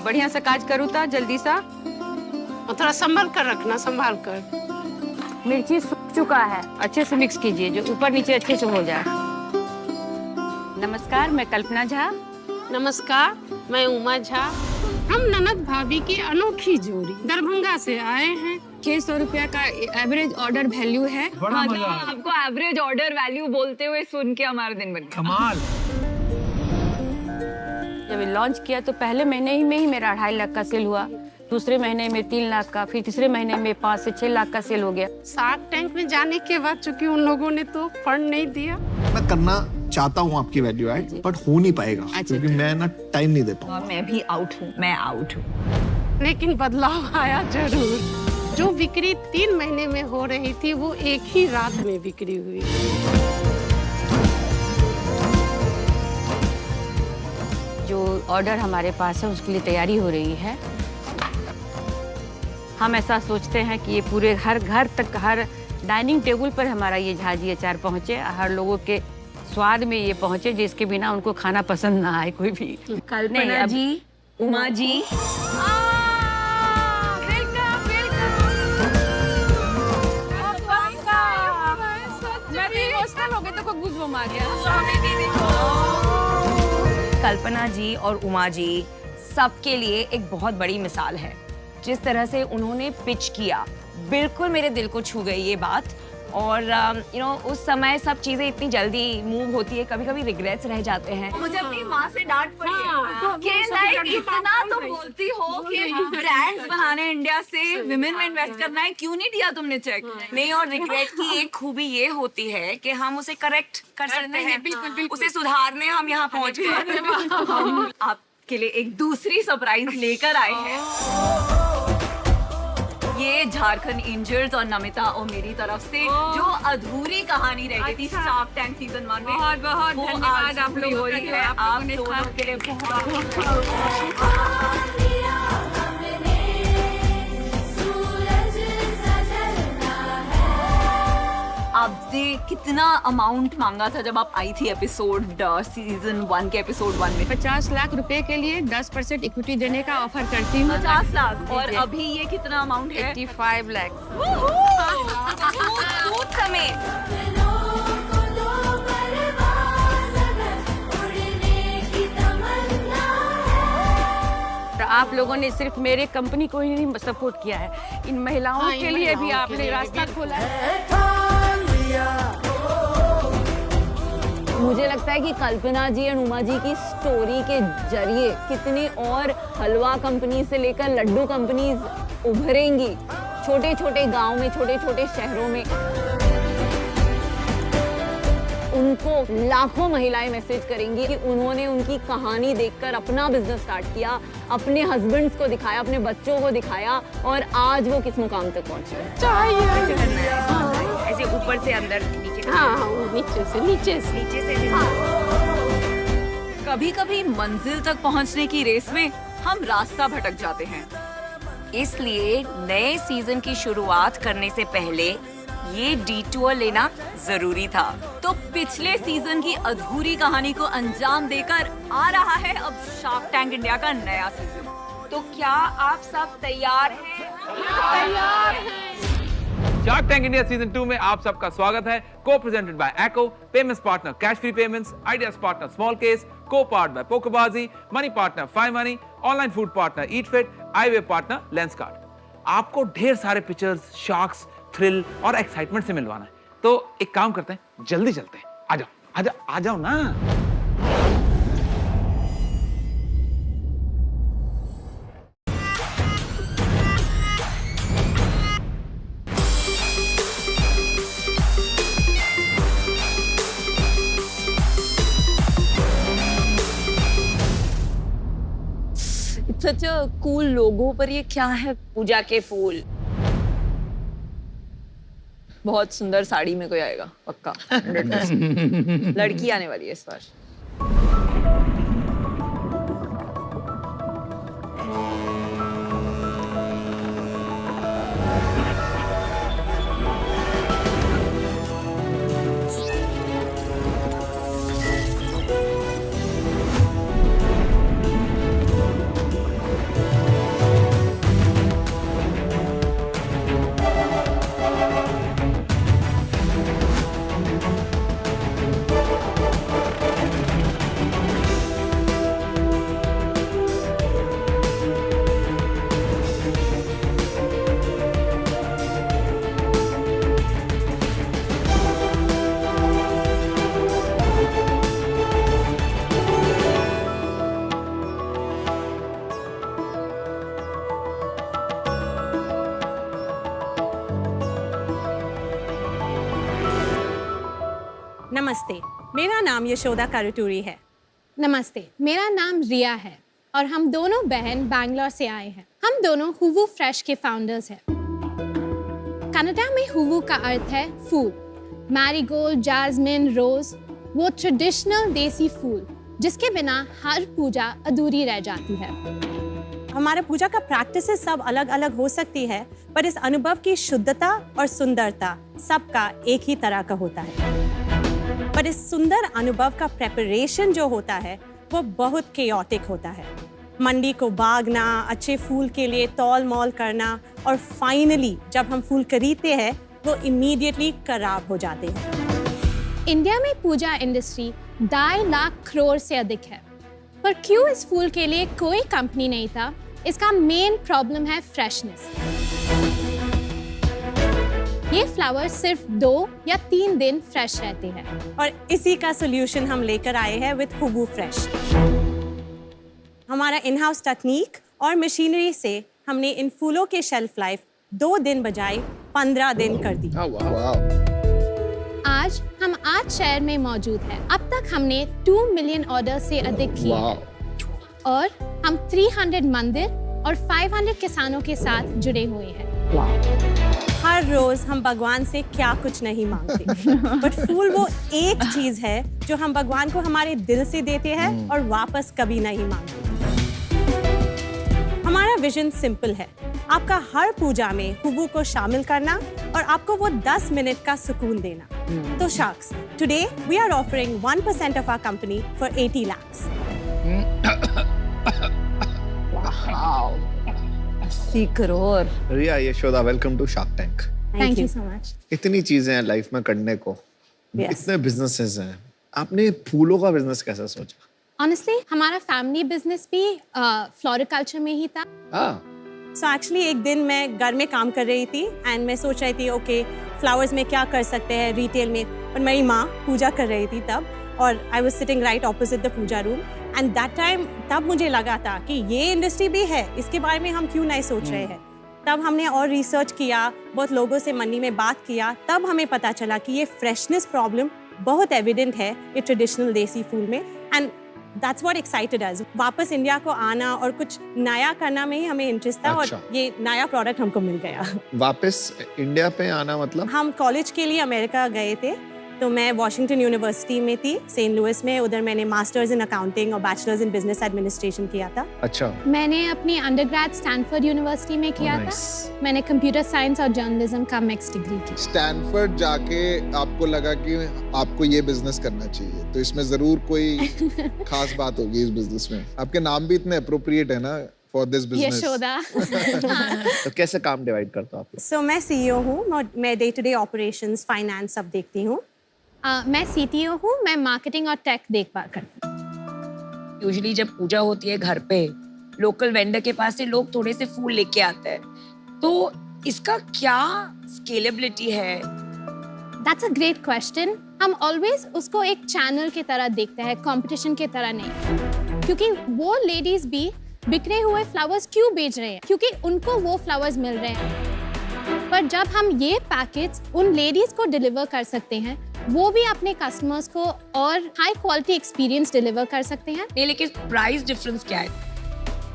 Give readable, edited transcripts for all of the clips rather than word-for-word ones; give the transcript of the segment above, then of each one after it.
बढ़िया से काज करूँ था जल्दी सा। और थोड़ा संभल कर रखना, संभाल कर। मिर्ची सूख चुका है, अच्छे से मिक्स कीजिए जो ऊपर नीचे अच्छे से हो जाए। नमस्कार, मैं कल्पना झा। नमस्कार, मैं उमा झा। हम ननद भाभी की अनोखी जोड़ी दरभंगा से आए हैं। 600 रुपया का एवरेज ऑर्डर वैल्यू है। बड़ा मजा आया। आपको एवरेज ऑर्डर वैल्यू बोलते हुए सुन के हमारा दिन बन गया। कमाल। जब लॉन्च किया तो पहले महीने में ही मेरा 2.5 लाख का सेल हुआ, दूसरे महीने में 3 लाख का, फिर तीसरे महीने में 5 से 6 लाख का सेल हो गया। शार्क टैंक में जाने के बाद चूंकि उन लोगों ने तो फंड नहीं दिया। मैं करना चाहता हूँ आपकी वैल्यू ऐड, बट हो नहीं पाएगा क्योंकि मैं ना टाइम नहीं दे पाऊंगा। मैं भी आउट हूँ, मैं आउट हूँ। लेकिन बदलाव आया जरूर। जो बिक्री 3 महीने में हो रही थी वो एक ही रात में बिक्री हुई। जो ऑर्डर हमारे पास है उसके लिए तैयारी हो रही है। हम ऐसा सोचते हैं कि ये पूरे हर घर तक, हर डाइनिंग टेबल पर हमारा ये झाजी अचार पहुँचे, हर लोगों के स्वाद में ये पहुँचे जिसके बिना उनको खाना पसंद ना आए कोई भी। कल्पना जी, उमा जी, कल्पना जी और उमा जी सबके लिए एक बहुत बड़ी मिसाल है। जिस तरह से उन्होंने पिच किया, बिल्कुल मेरे दिल को छू गई ये बात। और उस समय सब चीजें इतनी जल्दी मूव होती है, कभी कभी रिग्रेट्स रह जाते हैं। मुझे अपनी माँ से डांट पड़ी कि लाइक इतना तो बोलती हो कि ब्रांड्स बनाने इंडिया से विमेन में इन्वेस्ट करना है, क्यों नहीं दिया तुमने चेक? नहीं, और रिग्रेट की एक खूबी ये होती है कि हम उसे करेक्ट कर सकते हैं, बिल्कुल उसे सुधारने हम यहाँ पहुँच गए। हम आपके लिए एक दूसरी सरप्राइज लेकर आए हैं। ये झारखंड एंजल्स और नमिता और मेरी तरफ से जो अधूरी कहानी रह गई थी शार्क टैंक सीजन 1 में, बहुत बहुत धन्यवाद आप लोगों हो रही है। आप दोनों के लिए बहुत आपने कितना अमाउंट मांगा था जब आप आई थी एपिसोड सीजन 1 के एपिसोड 1 में? 50 लाख रुपए के लिए 10% इक्विटी देने का ऑफर करती हूँ। 50 लाख। और अभी ये कितना अमाउंट है? 85 लाख। समेत। आप लोगों ने सिर्फ मेरे कंपनी को ही नहीं सपोर्ट किया है, इन महिलाओं के लिए भी आपने रास्ता खोला है। मुझे लगता है कि कल्पना जी और उमा जी की स्टोरी के जरिए कितनी और हलवा कंपनी से लेकर लड्डू कंपनीज उभरेंगी, छोटे छोटे गांव में, छोटे छोटे शहरों में। उनको लाखों महिलाएं मैसेज करेंगी कि उन्होंने उनकी कहानी देखकर अपना बिजनेस स्टार्ट किया, अपने हस्बैंड्स को दिखाया, अपने बच्चों को दिखाया, और आज वो किस मुकाम तक पहुंचे। ऐसे ऊपर से अंदर, नीचे। हाँ, नीचे से। कभी कभी मंजिल तक पहुंचने की रेस में हम रास्ता भटक जाते हैं, इसलिए नए सीजन की शुरुआत करने से पहले ये डिटूर लेना जरूरी था। तो पिछले सीजन की अधूरी कहानी को अंजाम देकर आ रहा है अब शार्क टैंक इंडिया का नया सीजन। तो क्या आप सब तैयार हैं? तैयार हैं। शार्क टैंक इंडिया सीजन 2 में आप सबका स्वागत है। Co presented by Acko, payments partner cash free payments, ideas partner small case, co part by PokerBaazi, money partner 5 money, online food partner eat fit, eyewear partner Lenskart. आपको ढेर सारे पिक्चर्स, शॉक्स, थ्रिल और excitement से मिलवाना है, तो एक काम करते हैं, जल्दी चलते हैं। आ जाओ ना। सच कूल लोगो पर ये क्या है? पूजा के फूल। बहुत सुंदर साड़ी में कोई आएगा पक्का। 100%। लड़की आने वाली है इस बार। नमस्ते, मेरा नाम यशोदा कारुटूरी है। नमस्ते, मेरा नाम रिया है और हम दोनों बहन बैंगलोर से आए हैं। हम दोनों हुवू फ्रेश के फाउंडर्स हैं। कनाडा में हुवू का अर्थ है फूल। मैरीगोल्ड, जास्मिन, रोज, वो ट्रेडिशनल देसी फूल जिसके बिना हर पूजा अधूरी रह जाती है। हमारा पूजा का प्रैक्टिसेस सब अलग अलग हो सकती है, पर इस अनुभव की शुद्धता और सुंदरता सबका एक ही तरह का होता है। पर इस सुंदर अनुभव का प्रेपरेशन जो होता है वो बहुत केओटिक होता है। मंडी को भागना, अच्छे फूल के लिए तौल मौल करना और फाइनली जब हम फूल खरीदते हैं वो इमीडिएटली खराब हो जाते हैं। इंडिया में पूजा इंडस्ट्री 2.5 लाख करोड़ से अधिक है, पर क्यों इस फूल के लिए कोई कंपनी नहीं था? इसका मेन प्रॉब्लम है फ्रेशनेस। ये फ्लावर्स सिर्फ 2 या 3 दिन फ्रेश रहते हैं और इसी का सोल्यूशन हम लेकर आए हैं विद हुवू फ्रेश। हमारा इन हाउस टेक्निक और मशीनरी से हमने इन फूलों के शेल्फ लाइफ 2 दिन बजाय 15 दिन कर दी। आज हम 8 शहर में मौजूद हैं। अब तक हमने 2 मिलियन ऑर्डर से अधिक किए हैं और हम 300 मंदिर और 500 किसानों के साथ जुड़े हुए हैं। हर रोज हम भगवान से क्या कुछ नहीं मांगते, बट फूल वो एक चीज है जो हम भगवान को हमारे दिल से देते हैं और वापस कभी नहीं मांगते। हमारा विजन सिंपल है, आपका हर पूजा में हुवू को शामिल करना और आपको वो 10 मिनट का सुकून देना। तो sharks, today we are offering 1% of our company for 80 lakhs। 80 crore. Riya, Yashoda, welcome to shark tank. Thank you so much. इतनी चीजें हैं लाइफ में करने को, इतने बिजनेसेस हैं, आपने फूलों का बिजनेस कैसे सोचा? ऑनेस्टली हमारा फैमिली बिजनेस भी फ्लोरिकल्चर में ही था। सो एक्चुअली एक दिन मैं घर में काम कर रही थी एंड मैं सोच रही थी ओके फ्लावर्स में क्या कर सकते हैं रिटेल में, और मेरी माँ पूजा कर रही थी तब, और I was sitting right opposite the puja room and that time तब मुझे लगा था कि ये इंडस्ट्री भी है, इसके बारे में हम क्यों नहीं सोच रहे हैं। तब हमने और रिसर्च किया, बहुत लोगों से मंडी में बात किया, तब हमें पता चला कि ये फ्रेशनेस प्रॉब्लम बहुत एविडेंट है ये ट्रेडिशनल देसी फूल में, एंड दैट्स व्हाट एक्साइटेड अस। वापस इंडिया को आना और कुछ नया करना में ही हमें इंटरेस्ट था। अच्छा। और ये नया प्रोडक्ट हमको मिल गया। वापस इंडिया पे आना मतलब? हम कॉलेज के लिए अमेरिका गए थे, तो मैं वॉशिंगटन यूनिवर्सिटी में थी, सेंट लुइस में। उधर मैंने मास्टर्स इन अकाउंटिंग और बैचलर्स इन बिजनेस एडमिनिस्ट्रेशन किया था। अच्छा। मैंने अपनी अंडरग्रेड स्टैनफोर्ड यूनिवर्सिटी में किया था। मैंने कंप्यूटर साइंस और जर्नलिज्म का मिक्स डिग्री की। स्टैनफोर्ड जाके आपको लगा कि आपको ये बिजनेस करना चाहिए, तो इसमें जरूर कोई खास बात होगी इस बिजनेस में। आपके नाम भी इतने अप्रोप्रिएट है ना फॉर दिस बिजनेस। यशोदा। तो कैसे काम डिवाइड करते हो आप? सो मैं CEO हूँ, मैं day to day operations, finance सब देखती हूँ। मैं CTO हूँ, मैं मार्केटिंग और टेक देखभाल करती हूँ। यूजुअली जब पूजा होती है घर पे, लोकल वेंडर के पास से लोग थोड़े से फूल लेके आते हैं, तो इसका क्या स्केलेबिलिटी है? That's a great question. हम ऑलवेज उसको एक चैनल की तरह देखते हैं, कंपटीशन की तरह नहीं, क्योंकि वो लेडीज भी बिखरे हुए फ्लावर्स क्यों बेच रहे हैं? क्योंकि उनको वो फ्लावर्स मिल रहे हैं। पर जब हम ये पैकेज उन लेडीज को डिलीवर कर सकते हैं, वो भी अपने कस्टमर्स को और हाई क्वालिटी एक्सपीरियंस डिलीवर कर सकते हैं। नहीं, लेकिन प्राइस डिफरेंस क्या है?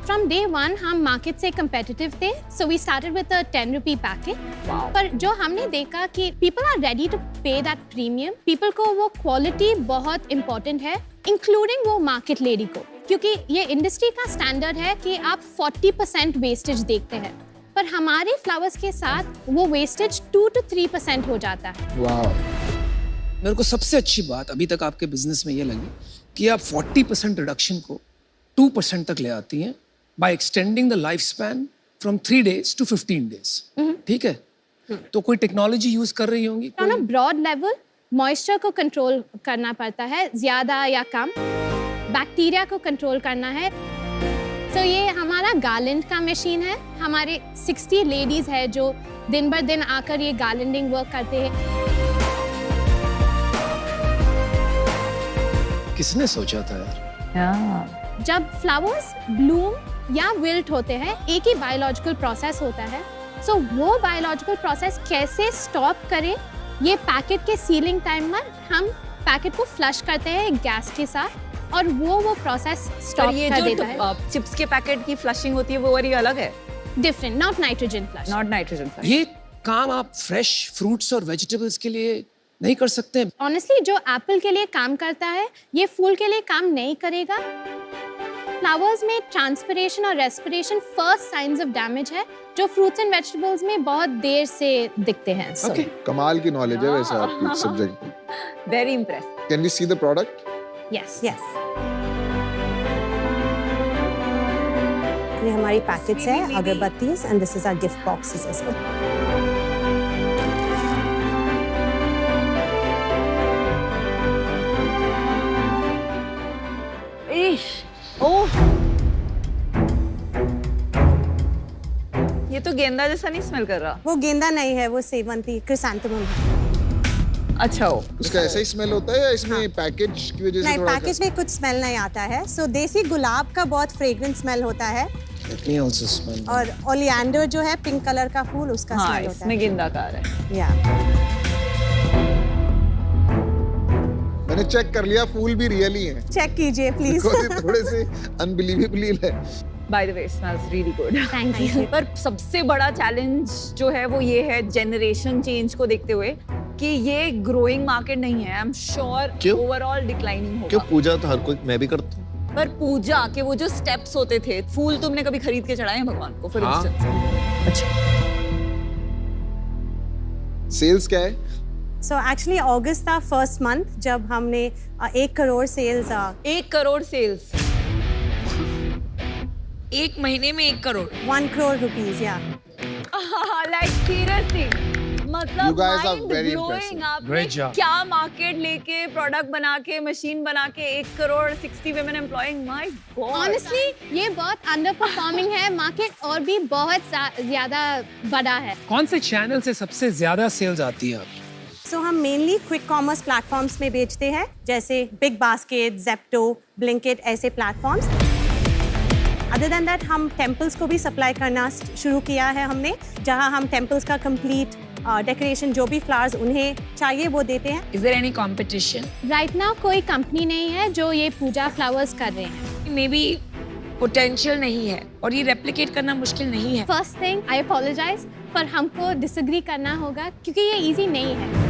फ्रॉम डे 1 हम मार्केट से competitive थे, so we started with a 10 rupee packet. पर जो हमने देखा कि people are ready to pay that premium, people को वो क्वालिटी बहुत इंपॉर्टेंट है, इंक्लूडिंग वो मार्केट लेडी को, क्योंकि ये इंडस्ट्री का स्टैंडर्ड है कि आप 40% वेस्टेज देखते हैं, पर हमारे फ्लावर्स के साथ वो वेस्टेज 2 to 3% हो जाता है। वाह। मेरे को सबसे अच्छी बात अभी तक आपके बिजनेस में ये लगी कि आप 40% रिडक्शन को 2% तक ले आती हैं by extending the life span from 3 days to 15 days। ठीक है, तो कोई टेक्नोलॉजी यूज कर रही होंगी? On a broad level moisture को कंट्रोल करना पड़ता है, ज्यादा या कम, बैक्टीरिया को कंट्रोल करना है। तो ये हमारा गार्लैंड का मशीन है। हमारे 60 लेडीज है जो दिन भर दिन आकर ये गार्लैंडिंग वर्क करते हैं। किसने सोचा था यार? जब फ्लावर्स ब्लूम या विल्ट होते हैं, एक ही बायोलॉजिकल प्रोसेस होता है। सो वो बायोलॉजिकल प्रोसेस कैसे स्टॉप करे, ये पैकेट के सीलिंग टाइम में हम पैकेट को फ्लश करते हैं गैस के साथ और वो प्रोसेस स्टॉप कर देता है। चिप्स के पैकेट की फ्लशिंग होती है वो वाली अलग है, different, not nitrogen flush. Not nitrogen flush. ये काम आप फ्रेश फ्रूट्स और वेजिटेबल्स के लिए नहीं कर सकते? ऑनेस्टली जो एप्पल के लिए काम करता है ये फूल के लिए काम नहीं करेगा। फ्लावर्स में ट्रांसपिरेशन और respiration first science of damage है जो फ्रूट्स एंड वेजिटेबल्स में बहुत देर से दिखते हैं। Okay. कमाल की नॉलेज है वैसे आपकी सब्जेक्ट में। Very impress. Can we see the product? Yes yes, ये हमारी पैकेट्स है अगरबत्तीज and this is our gift boxes as well. Oh, ये तो गेंदा जैसा नहीं स्मेल कर रहा। वो गेंदा नहीं है, वो सेवंती क्रिसैंथेमम है। अच्छा हो, इसका ऐसा ही स्मेल होता है या इसमें पैकेज की वजह से नहीं, थोड़ा पैकेज में कुछ स्मेल नहीं आता है। सो देसी गुलाब का बहुत फ्रेग्रेंट स्मेल होता है Let me also smell. और ओलिएंडर जो है पिंक कलर का फूल उसका हाँ, स्मेल होता इसमें है। गेंदा का आ रहा है। या मैंने चेक कर लिया, फूल भी रियली है। चेक कीजिए प्लीज। थोड़े से अनबिलीवेबली है। By the way, smells really good. Thank you. पर सबसे बड़ा चैलेंज जो है वो ये है जनरेशन चेंज को देखते हुए कि ये ग्रोइंग मार्केट नहीं है। आई एम श्योर क्यों? ओवरऑल डिक्लाइनिंग होगा। क्यों? पूजा तो हर कोई, मैं भी करता हूँ। पर पूजा के वो जो स्टेप्स होते थे, फूल तुमने कभी खरीद के चढ़ाए हैं भगवान को फॉर हाँ। इंस्टेंस? अच्छा, सेल्स क्या है? सो एक्चुअली अगस्त था फर्स्ट मंथ जब हमने 1 करोड़ सेल्स 1 करोड़ सेल्स एक महीने में 1 करोड़ 1 करोड़ रुपीस। या लाइक सीरियसली, मतलब You guys are mind very blowing। impressive. आपने Great job. क्या मार्केट लेके प्रोडक्ट बना के मशीन बना के 1 crore 60 women employing, my god। Honestly ये बहुत अंडर परफॉर्मिंग है, मार्केट और भी बहुत ज्यादा बड़ा है। कौन से चैनल से सबसे ज्यादा सेल्स आती है आपकी? सो हम मेनली क्विक कॉमर्स प्लेटफॉर्म्स में बेचते हैं जैसे बिग बास्केट, जेप्टो, ब्लिंकिट, ऐसे प्लेटफॉर्म्स। अदर देन दैट हम टेम्पल्स को भी सप्लाई करना शुरू किया है हमने, जहां हम टेम्पल्स का कंप्लीट डेकोरेशन जो भी फ्लावर्स उन्हें चाहिए वो देते हैं। Is there any competition? Right now कोई कंपनी नहीं है जो ये पूजा फ्लावर्स कर रहे हैं। मे बी पोटेंशियल नहीं है और ये रेप्लिकेट करना मुश्किल नहीं है। फर्स्ट थिंग आई अपोलोजाइज, पर हमको डिसएग्री करना होगा क्योंकि ये इजी नहीं है।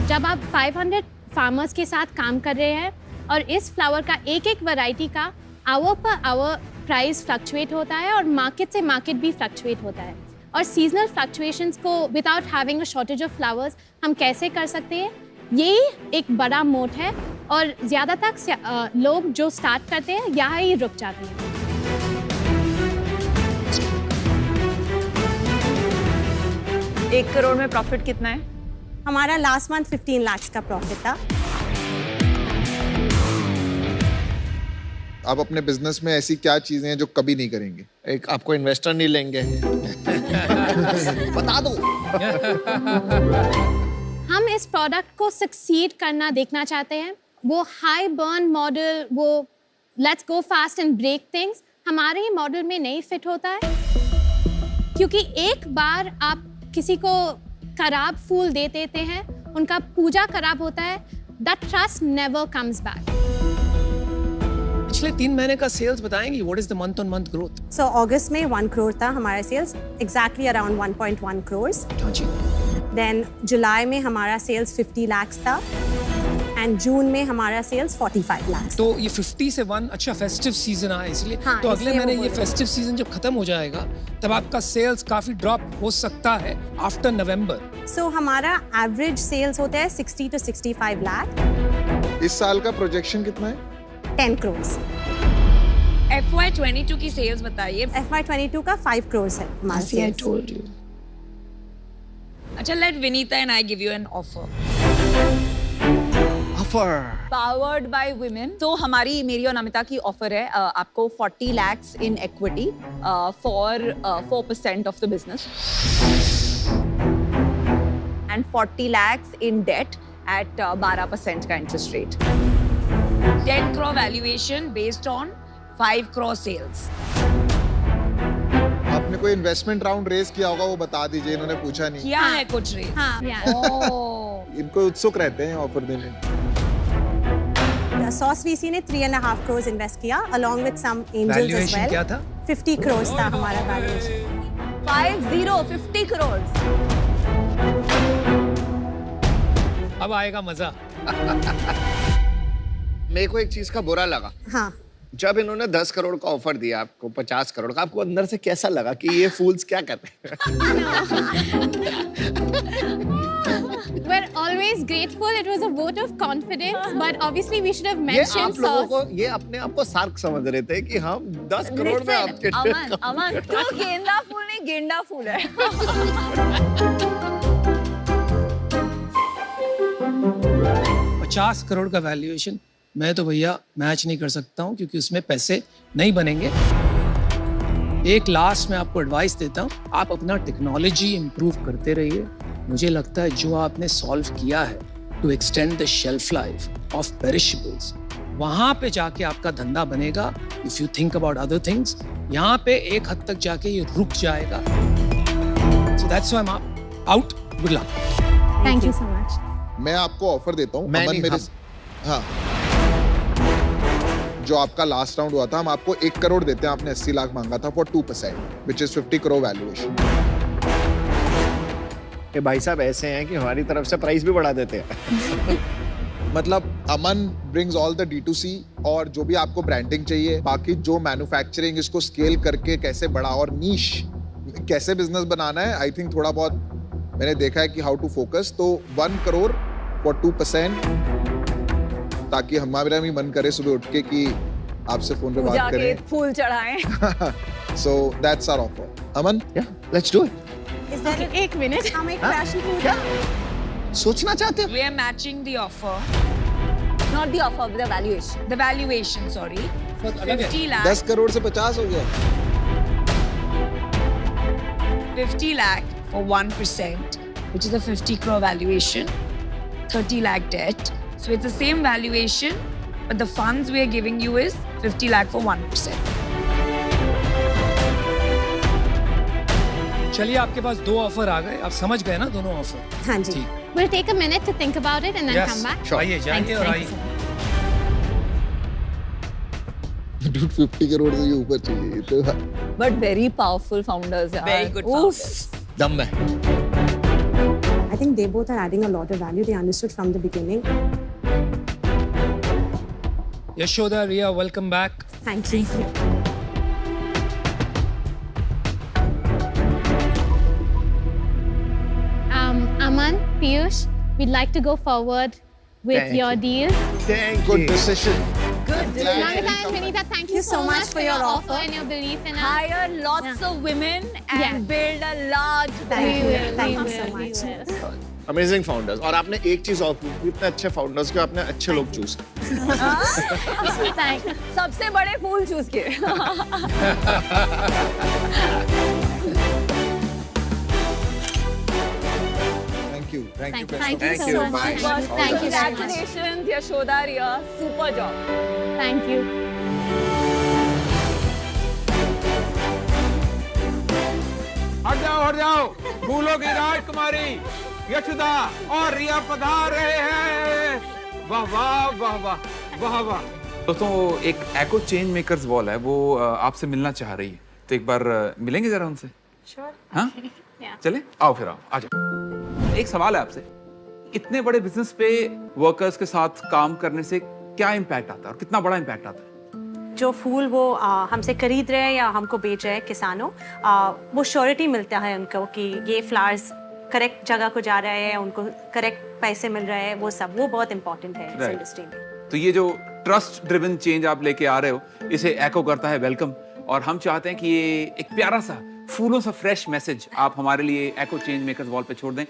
जब आप 500 फार्मर्स के साथ काम कर रहे हैं और इस फ्लावर का एक एक वैरायटी का our per hour price fluctuate होता है और मार्केट से मार्केट भी फ्लक्चुएट होता है, और सीजनल फ्लक्चुएशंस को without having a shortage of flowers हम कैसे कर सकते हैं, यही एक बड़ा मोट है। और ज़्यादातर लोग जो स्टार्ट करते हैं यहाँ ही रुक जाते हैं। 1 करोड़ में प्रॉफिट कितना है? हमारा लास्ट मंथ 15 लाख का प्रॉफिट था। आप अपने बिजनेस में ऐसी क्या चीजें हैं जो कभी नहीं करेंगे? एक आपको इन्वेस्टर नहीं लेंगे। बता दो। हम इस प्रोडक्ट को सक्सीड करना देखना चाहते हैं। वो हाई बर्न मॉडल, वो let's go fast and break things हमारे ही मॉडल में नहीं फिट होता है, क्योंकि एक बार आप किसी को खराब फूल दे देते हैं, उनका पूजा खराब होता है, that trust never comes back. पिछले 3 महीने का सेल्स बताएंगी? What is the month on month growth? So अगस्त में 1 करोड़ था हमारा सेल्स, एग्जैक्टली अराउंड 1.1 करोड़। हाँ जी। देन जुलाई में हमारा सेल्स 50 लाख था एंड जून में हमारा सेल्स 45 लाख। तो ये 50 से 1 अच्छा फेस्टिव सीजन आया इसलिए। हाँ, तो अगले इसलिए वो महीने बोल ये रहे हैं। फेस्टिव सीजन जब खत्म हो जाएगा तब आपका सेल्स काफी ड्रॉप हो सकता है आफ्टर नवंबर। सो हमारा एवरेज सेल्स होता है 60 to 65 लाख। इस साल का प्रोजेक्शन कितना है? 10 करोड़। FY22 की सेल्स बताइए। FY22 का 5 करोड़ है हमारा सेल्स। अच्छा, let Vinita and I give you an offer. Powered by women. तो हमारी, मेरी और नमिता की ऑफर है, आपको 40 lakhs in equity for 4% of the business and 40 lakhs in debt at 12% का interest rate. 10 crore valuation based on 5 crore sales. आपने कोई इन्वेस्टमेंट राउंड रेस किया होगा, वो बता दीजिए, इन्होंने पूछा नहीं। किया है कुछ रेट? हाँ, yeah. इनको उत्सुक रहते हैं ऑफर देने। सॉस वीसी ने 3.5 crores इन्वेस्ट किया along with some angels as valuation well. क्या था? 50 crores था हमारा वैल्यूएशन। 50 crores। अब आएगा मजा। मेरे को एक चीज का बुरा लगा। हाँ। जब इन्होंने 10 करोड़ का ऑफर दिया आपको 50 करोड़ का, आपको अंदर से कैसा लगा कि ये फूल्स क्या कर रहे हैं? We're always grateful. It was a vote of confidence, but obviously we should have ये mentioned आप लोगों sauce. को, ये अपने आप को सार्क समझ रहे थे कि हम 10 करोड़ में आपके अमन तू गेंदा फूल नहीं गेंडा फूल है। 50 करोड़ का वैल्यूएशन मैं तो भैया मैच नहीं कर सकता हूँ, क्योंकि उसमें पैसे नहीं बनेंगे। एक लास्ट में आपको एडवाइस देता हूँ, आप अपना टेक्नोलॉजी इंप्रूव करते रहिए। मुझे लगता है जो आपने सॉल्व किया है to extend the shelf life of perishables, वहां पे जाके आपका धंधा बनेगा। If you think about other things, यहाँ पे एक हद तक जाके ये रुक जाएगा। So that's why I am out. Good luck. Thank you so much. मैं आपको ऑफर देता हूँ। मैं अमन नहीं, मेरे हाँ, जो आपका लास्ट राउंड हुआ था, हम आपको 1 करोड़ देते हैं। आपने 80 लाख मांगा था for 2%, which is 50 crore valuation. ये भाई साहब ऐसे हैं कि हमारी तरफ से प्राइस भी बढ़ा देते हैं। मतलब अमन ब्रिंग्स ऑल द D2C, और जो भी आपको ब्रांडिंग चाहिए, बाकी जो मैन्युफैक्चरिंग, इसको स्केल करके कैसे बड़ा और नीश कैसे बिजनेस बनाना है, आई थिंक थोड़ा बहुत मैंने देखा है कि हाउ टू फोकस। तो 1 करोड़ फॉर 2%, ताकि हमारा भी मन करे सुबह उठ के कि आपसे फोन पे बात करें, फूल चढ़ाएं। So that's our offer. Aman, yeah let's do it. Is there एक मिनट। हम एक पैशन पूछा। सोचना चाहते हो? We are matching the offer. Not the offer, the valuation. The valuation, sorry. 50 lakh. 10 crore से 50 हो गया। 50 lakh for 1%, which is a 50 crore valuation. 30 lakh debt. So it's the same valuation, but the funds we are giving you is 50 lakh for 1%. चलिए, आपके पास 2 offer आ गए। आप समझ गए ना दोनों ऑफर? हाँ जी। ठीक। We'll take a minute to think about it and then come back. आइए, जाइए और आइए। Dude, 50 करोड़ से ऊपर चाहिए तो। But very powerful founders, yaar. Very good founders. दम है। I think they both are adding a lot of value. They understood from the beginning. Yashoda, Riya, welcome back. Thank you. Aman, Piyush, we'd like to go forward with Thank your you. deal. Thank Good you। decision. Namita and Vinita, thank you so much for your offer and your belief in us. Hire lots of women and Yeah. build a large Thank you. brand. Thank you We so will, we much. will. Amazing founders. और आपने एक चीज और की, इतने अच्छे founders के आपने अच्छे लोग चूज किए। Thank you. सबसे बड़े फूल चूज किए। Thank you. Thank you. Thank you Thank so you. much. Bye. Thank you very much. Congratulations, Yashoda, Riya. Super job. Thank you. हट जाओ, फूलों की राजकुमारी यशोदा और रिया पधार रहे हैं। वाह वाह वाह वाह वाह वाह। दोस्तों, एक एको चेंज मेकर्स वॉल है, वो आपसे मिलना चाह रही है, तो एक बार मिलेंगे जरा उनसे? हाँ, चले, आओ फिर, आओ, आ जाओ। एक सवाल है आपसे, इतने बड़े बिजनेस पे वर्कर्स के साथ काम करने से क्या इम्पैक्ट आता है और कितना बड़ा इम्पैक्ट आता है? जो फूल वो हमसे खरीद रहे हैं या हमको बेच रहे हैं किसानों, वो श्योरिटी मिलता है उनको कि ये फ्लावर्स करेक्ट जगह को जा रहे हैं, उनको करेक्ट पैसे मिल रहे हैं, वो सब वो बहुत इंपॉर्टेंट है इस इंडस्ट्री में। तो ये जो ट्रस्ट ड्रिवन चेंज आप लेके आ रहे हो, इसे एको करता है वेलकम, और हम चाहते हैं कि ये एक प्यारा सा फूलों सा फ्रेश मैसेज आप हमारे लिए एको चेंज मेकर्स वॉल पे छोड़ दें।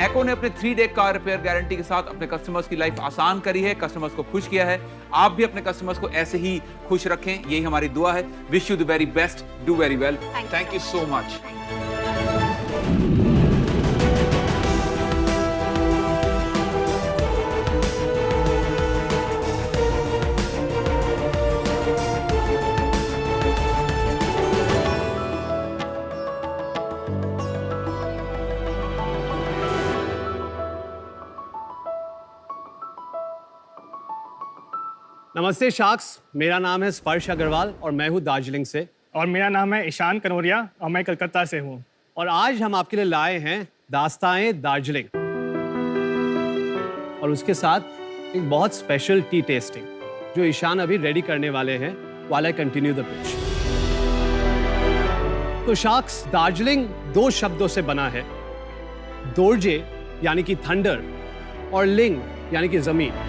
एको ने अपने 3-day कार रिपेयर गारंटी के साथ अपने कस्टमर्स की लाइफ आसान करी है, कस्टमर्स को खुश किया है। आप भी अपने कस्टमर्स को ऐसे ही खुश रखें, यही हमारी दुआ है। Wish you the very best, do very well, thank you so much. नमस्ते शार्क्स, मेरा नाम है स्पर्श अग्रवाल और मैं हूँ दार्जिलिंग से। और मेरा नाम है ईशान कनौरिया और मैं कलकत्ता से हूँ। और आज हम आपके लिए लाए हैं दास्ताए दार्जिलिंग और उसके साथ एक बहुत स्पेशल टी टेस्टिंग जो ईशान अभी रेडी करने वाले हैं while I continue the pitch। तो शार्क्स, दार्जिलिंग 2 शब्दों से बना है, दोर्जे यानी कि थंडर और लिंग यानी कि जमीन।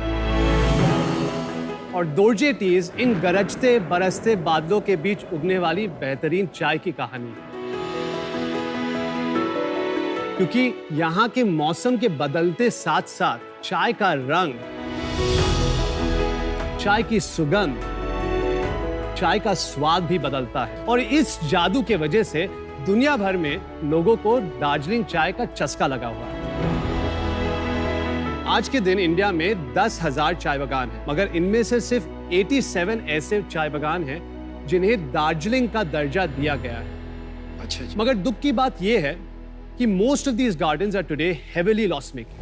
और दोर्जे टीज इन गरजते बरसते बादलों के बीच उगने वाली बेहतरीन चाय की कहानी है। क्योंकि यहाँ के मौसम के बदलते साथ साथ चाय का रंग, चाय की सुगंध, चाय का स्वाद भी बदलता है। और इस जादू के वजह से दुनिया भर में लोगों को दार्जिलिंग चाय का चस्का लगा हुआ है। आज के दिन इंडिया में 10,000 चाय बागान हैं, मगर इनमें से सिर्फ 87 ऐसे चाय बागान हैं जिन्हें दार्जिलिंग का दर्जा दिया गया है। अच्छा। मगर दुख की बात यह है कि most of these gardens are today heavily loss making.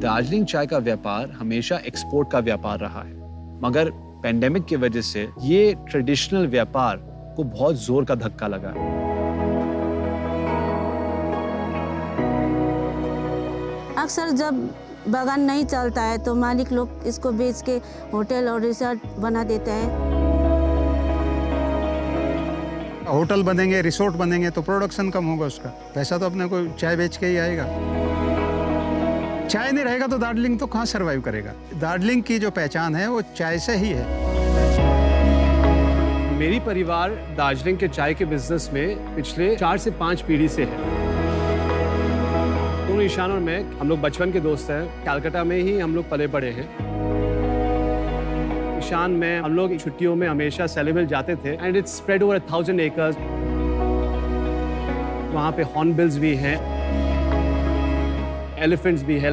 Darjeeling चाय का व्यापार हमेशा एक्सपोर्ट का व्यापार रहा है, मगर पेंडेमिक की वजह से ये ट्रेडिशनल व्यापार को बहुत जोर का धक्का लगा है। अक्सर जब बागान नहीं चलता है तो मालिक लोग इसको बेच के होटल और रिसोर्ट बना देते हैं। होटल बनेंगे, रिसोर्ट बनेंगे तो प्रोडक्शन कम होगा, उसका पैसा तो अपने को चाय बेच के ही आएगा। चाय नहीं रहेगा तो दार्जिलिंग तो कहाँ सर्वाइव करेगा। दार्जिलिंग की जो पहचान है वो चाय से ही है। मेरी परिवार दार्जिलिंग के चाय के बिजनेस में पिछले 4 से 5 पीढ़ी से है। दोनों ईशान और मैं, हम लोग बचपन के दोस्त हैं। कलकत्ता में ही हम लोग पले बड़े हैं। ईशान में हम लोग छुट्टियों में हमेशा सेलिब्रेट जाते थे and it's spread over 1000 acres. वहाँ पे हॉर्नबिल्स भी हैं, एलिफेंट्स भी है।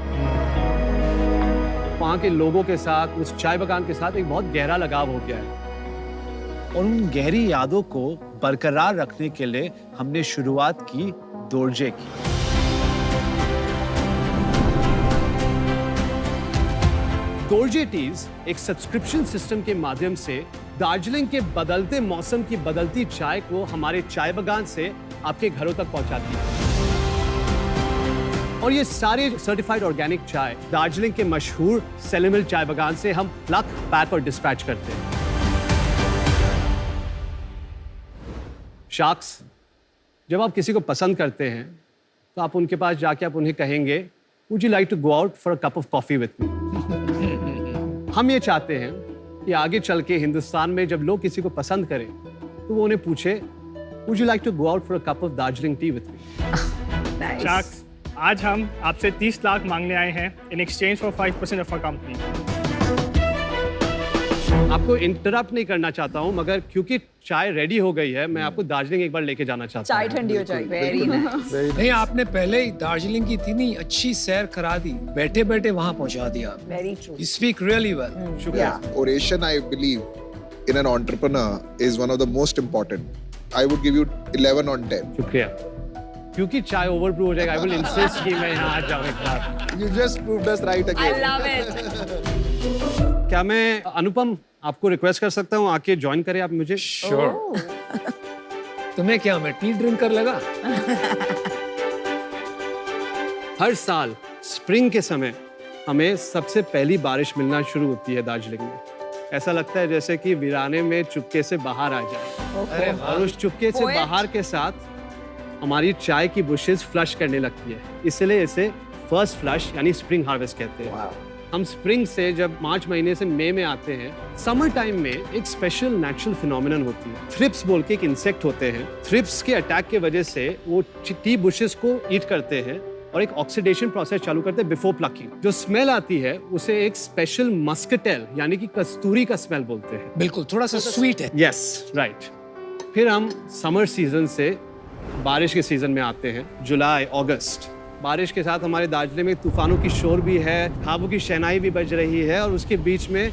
वहाँ के लोगों के साथ, उस चाय बागान के साथ एक बहुत गहरा लगाव हो गया है। और उन गहरी यादों को बरकरार रखने के लिए हमने शुरुआत की दोर्जे की। दोर्जे टीज एक सब्सक्रिप्शन सिस्टम के माध्यम से दार्जिलिंग के बदलते मौसम की बदलती चाय को हमारे चाय बागान से आपके घरों तक पहुंचाती है। और ये सारे सर्टिफाइड ऑर्गेनिक चाय दार्जिलिंग के मशहूर सेलेमिल चाय बागान से हम प्लक, पैक और डिस्पैच करते हैं। शार्क्स, जब आप किसी को पसंद करते हैं तो आप उनके पास जाके आप उन्हें कहेंगे, would you like to go out for a cup of coffee with me. हम ये चाहते हैं कि आगे चल के हिंदुस्तान में जब लोग किसी को पसंद करें तो वो उन्हें पूछे, would you like to go out for a cup of Darjeeling tea with me. Sharks, आज हम आपसे 30 लाख मांगने आए हैं in exchange for 5% of our company. आपको इंटरप्ट नहीं करना चाहता हूं, मगर क्योंकि चाय रेडी हो गई है, मैं आपको दार्जिलिंग एक बार लेके जाना चाहता हूं। चाय ठंडी हो जाएगी। Very nice. नहीं, आपने पहले ही दार्जिलिंग की इतनी अच्छी सैर करा दी, बैठे बैठे वहां पहुंचा दिया। Very true. You speak really well. शुक्रिया। Oration, I believe in an entrepreneur is one of the most important. I would give you 11 on 10. शुक्रिया। क्योंकि चाय ओवरब्रू हो जाएगा, I will insist कि मैं यहाँ आ जाऊँ एक बार। You just proved us right again. I love it. क्या मैं अनुपम आपको रिक्वेस्ट कर सकता हूँ आके ज्वाइन करें आप मुझे? Sure. तुम्हें क्या मैं टी ड्रिंकर लगा? हर साल स्प्रिंग के समय हमें सबसे पहली बारिश मिलना शुरू होती है दार्जिलिंग में। ऐसा लगता है जैसे कि वीराने में चुपके से बाहर आ जाए। और उस चुपके से बाहर के साथ हमारी चाय की बुशेस फ्लश करने लगती है, इसलिए इसे फर्स्ट फ्लश यानी स्प्रिंग हार्वेस्ट कहते हैं। हम स्प्रिंग से जब मार्च महीने से मई में आते हैं, समर टाइम में एक स्पेशल नेचुरल फिनोमिनन होती है। थ्रिप्स बोल के एक इंसेक्ट होते हैं। थ्रिप्स के अटैक के वजह से वो टी बुशेस को ईट करते हैं और एक ऑक्सीडेशन प्रोसेस चालू करते हैं बिफोर प्लकिंग। जो स्मेल आती है उसे एक स्पेशल मस्कटेल यानी कि कस्तूरी का स्मेल बोलते हैं। बिल्कुल, थोड़ा सा स्वीट है। Yes, right. फिर हम समर सीजन से बारिश के सीजन में आते हैं, जुलाई अगस्त। बारिश के साथ हमारे दार्जिलिंग में तूफानों की शोर भी है, खाबों की शहनाई भी बज रही है और उसके बीच में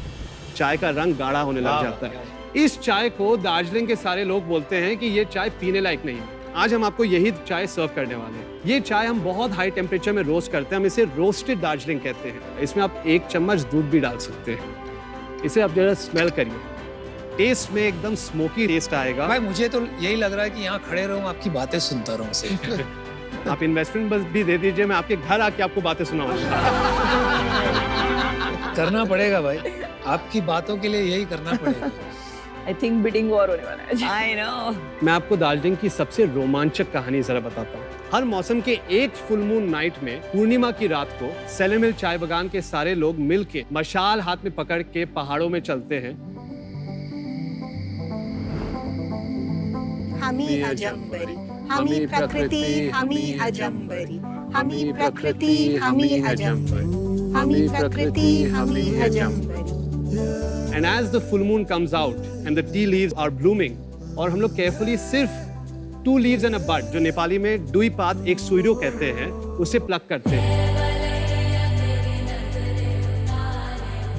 चाय का रंग गाढ़ा होने लग जाता है। इस चाय को दार्जिलिंग के सारे लोग बोलते हैं कि ये चाय पीने लायक नहीं है। आज हम आपको यही चाय सर्व करने वाले हैं। ये चाय हम बहुत हाई टेम्परेचर में रोस्ट करते हैं, हम इसे रोस्टेड दार्जिलिंग कहते हैं। इसमें आप 1 चम्मच दूध भी डाल सकते हैं। इसे आप जरा स्मेल करिए, टेस्ट में एकदम स्मोकी टेस्ट आएगा। भाई मुझे तो यही लग रहा है कि यहाँ खड़े रहूं, आपकी बातें सुनता रहूं से। आप इन्वेस्टमेंट बस भी दे दीजिए, मैं आपके घर आके आपको बातें सुनाऊंगा। करना पड़ेगा भाई, आपकी बातों के लिए यही करना पड़ेगा। I think bidding war होने वाला है। I know. मैं आपको दार्जिलिंग की सबसे रोमांचक कहानी जरा बताता हूँ। हर मौसम के एक फुल मून नाइट में पूर्णिमा की रात को सेलेमिल चाय बागान के सारे लोग मिलके मशाल हाथ में पकड़ के पहाड़ों में चलते हैं। हमी अजम्बरी, हमी प्रकृति, हमी अजम्बरी, हमी प्रकृति, हमी अजम्बरी, हमी प्रकृति, हमी अजम्बरी। And as the full moon comes out and the tea leaves are blooming, और हम लोग carefully सिर्फ 2 leaves and a bud, जो नेपाली में दुई पात एक सुइरो कहते हैं, उसे प्लग करते हैं।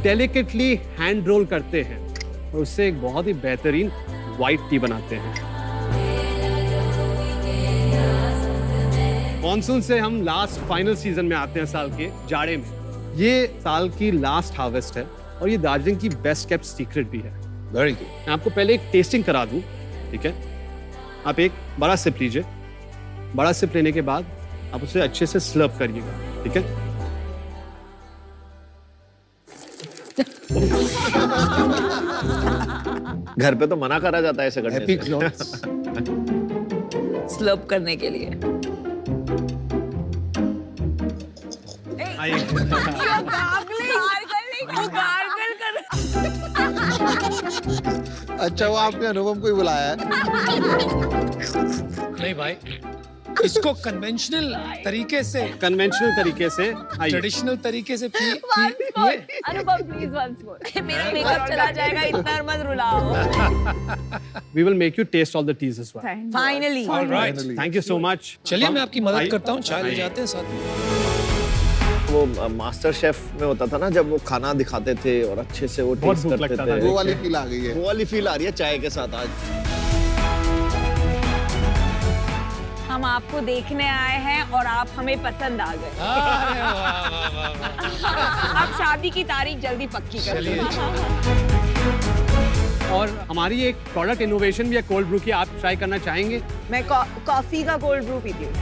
Delicately hand roll करते हैं और उससे एक बहुत ही बेहतरीन white tea बनाते हैं। मॉनसून से हम लास्ट फाइनल सीजन में आते हैं साल के जाड़े में। ये साल की लास्ट हार्वेस्ट है और ये दार्जिलिंग की बेस्ट केप्ट सीक्रेट भी है। Very good. मैं आपको पहले एक टेस्टिंग करा दूं, ठीक है? आप एक बड़ा सिप लीजिए। बड़ा सिप लेने के बाद आप उसे अच्छे से स्लर्प करिएगा, ठीक है? घर पे तो मना करा जाता है ऐसे करने Happy से। clothes। स्लर्प करने के लिए। अच्छा वो आपने अनुपम को ही बुलाया है। नहीं भाई, इसको कन्वेंशनल तरीके से ट्रेडिशनल तरीके से पिए। अनुपम प्लीज वंस मोर। मेरा मेकअप चला जाएगा, इतना मत रुलाओ। We will make you taste all the teas as well. Finally. All right. Thank you so much. चलिए मैं आपकी मदद करता हूँ, चाय ले जाते हैं साथ में। वो मास्टर शेफ में होता था ना, जब वो खाना दिखाते थे और अच्छे से वो टेस्ट करते थे, वो वाली फील आ गई है। वो वाली फील आ रही है चाय के साथ आज। हम आपको देखने आए हैं और आप हमें पसंद आ गए। अब शादी की तारीख जल्दी पक्की कर लो। और हमारी एक प्रोडक्ट इनोवेशन भी है कोल्ड ब्रू की, आप ट्राई करना चाहेंगे? मैं कॉफी का कोल्ड ब्रू पीती हूँ।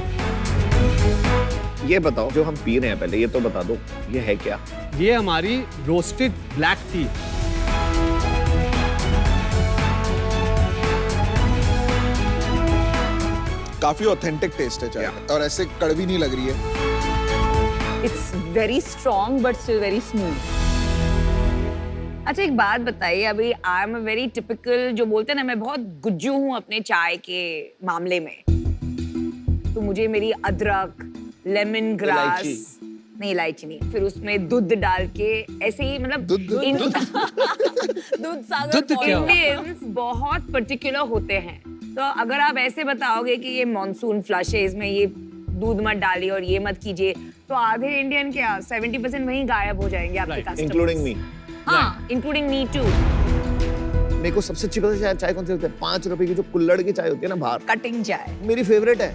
ये बताओ, जो हम पी रहे हैं पहले ये तो बता दो, ये है क्या? ये हमारी रोस्टेड ब्लैक टी। काफी ऑथेंटिक टेस्ट है चाय का और ऐसे कड़वी नहीं लग रही है। It's very strong but still very smooth. अच्छा एक बात बताइए, अभी I am a very typical, जो बोलते हैं ना, मैं बहुत गुज्जू हूँ अपने चाय के मामले में। तो मुझे मेरी अदरक, लेमन ग्रास, नहीं इलायची नहीं, फिर उसमें दूध डाल के ऐसे ही, मतलब दूध सागर इंडियंस बहुत पर्टिकुलर होते हैं। तो अगर आप ऐसे बताओगे कि ये मॉनसून फ्लश है, इसमें ये दूध मत डालिए और ये मत कीजिए, तो आधे इंडियन क्या 70% वहीं गायब हो जाएंगे आपके कस्टमर्स। Including me. हाँ, इंक्लूडिंग मी टू। मेरे को सबसे अच्छी पता है चाय कौन सी होती है? 5 रुपए की जो कुल्हड़ की चाय होती है ना बाहर, कटिंग चाय मेरी फेवरेट है।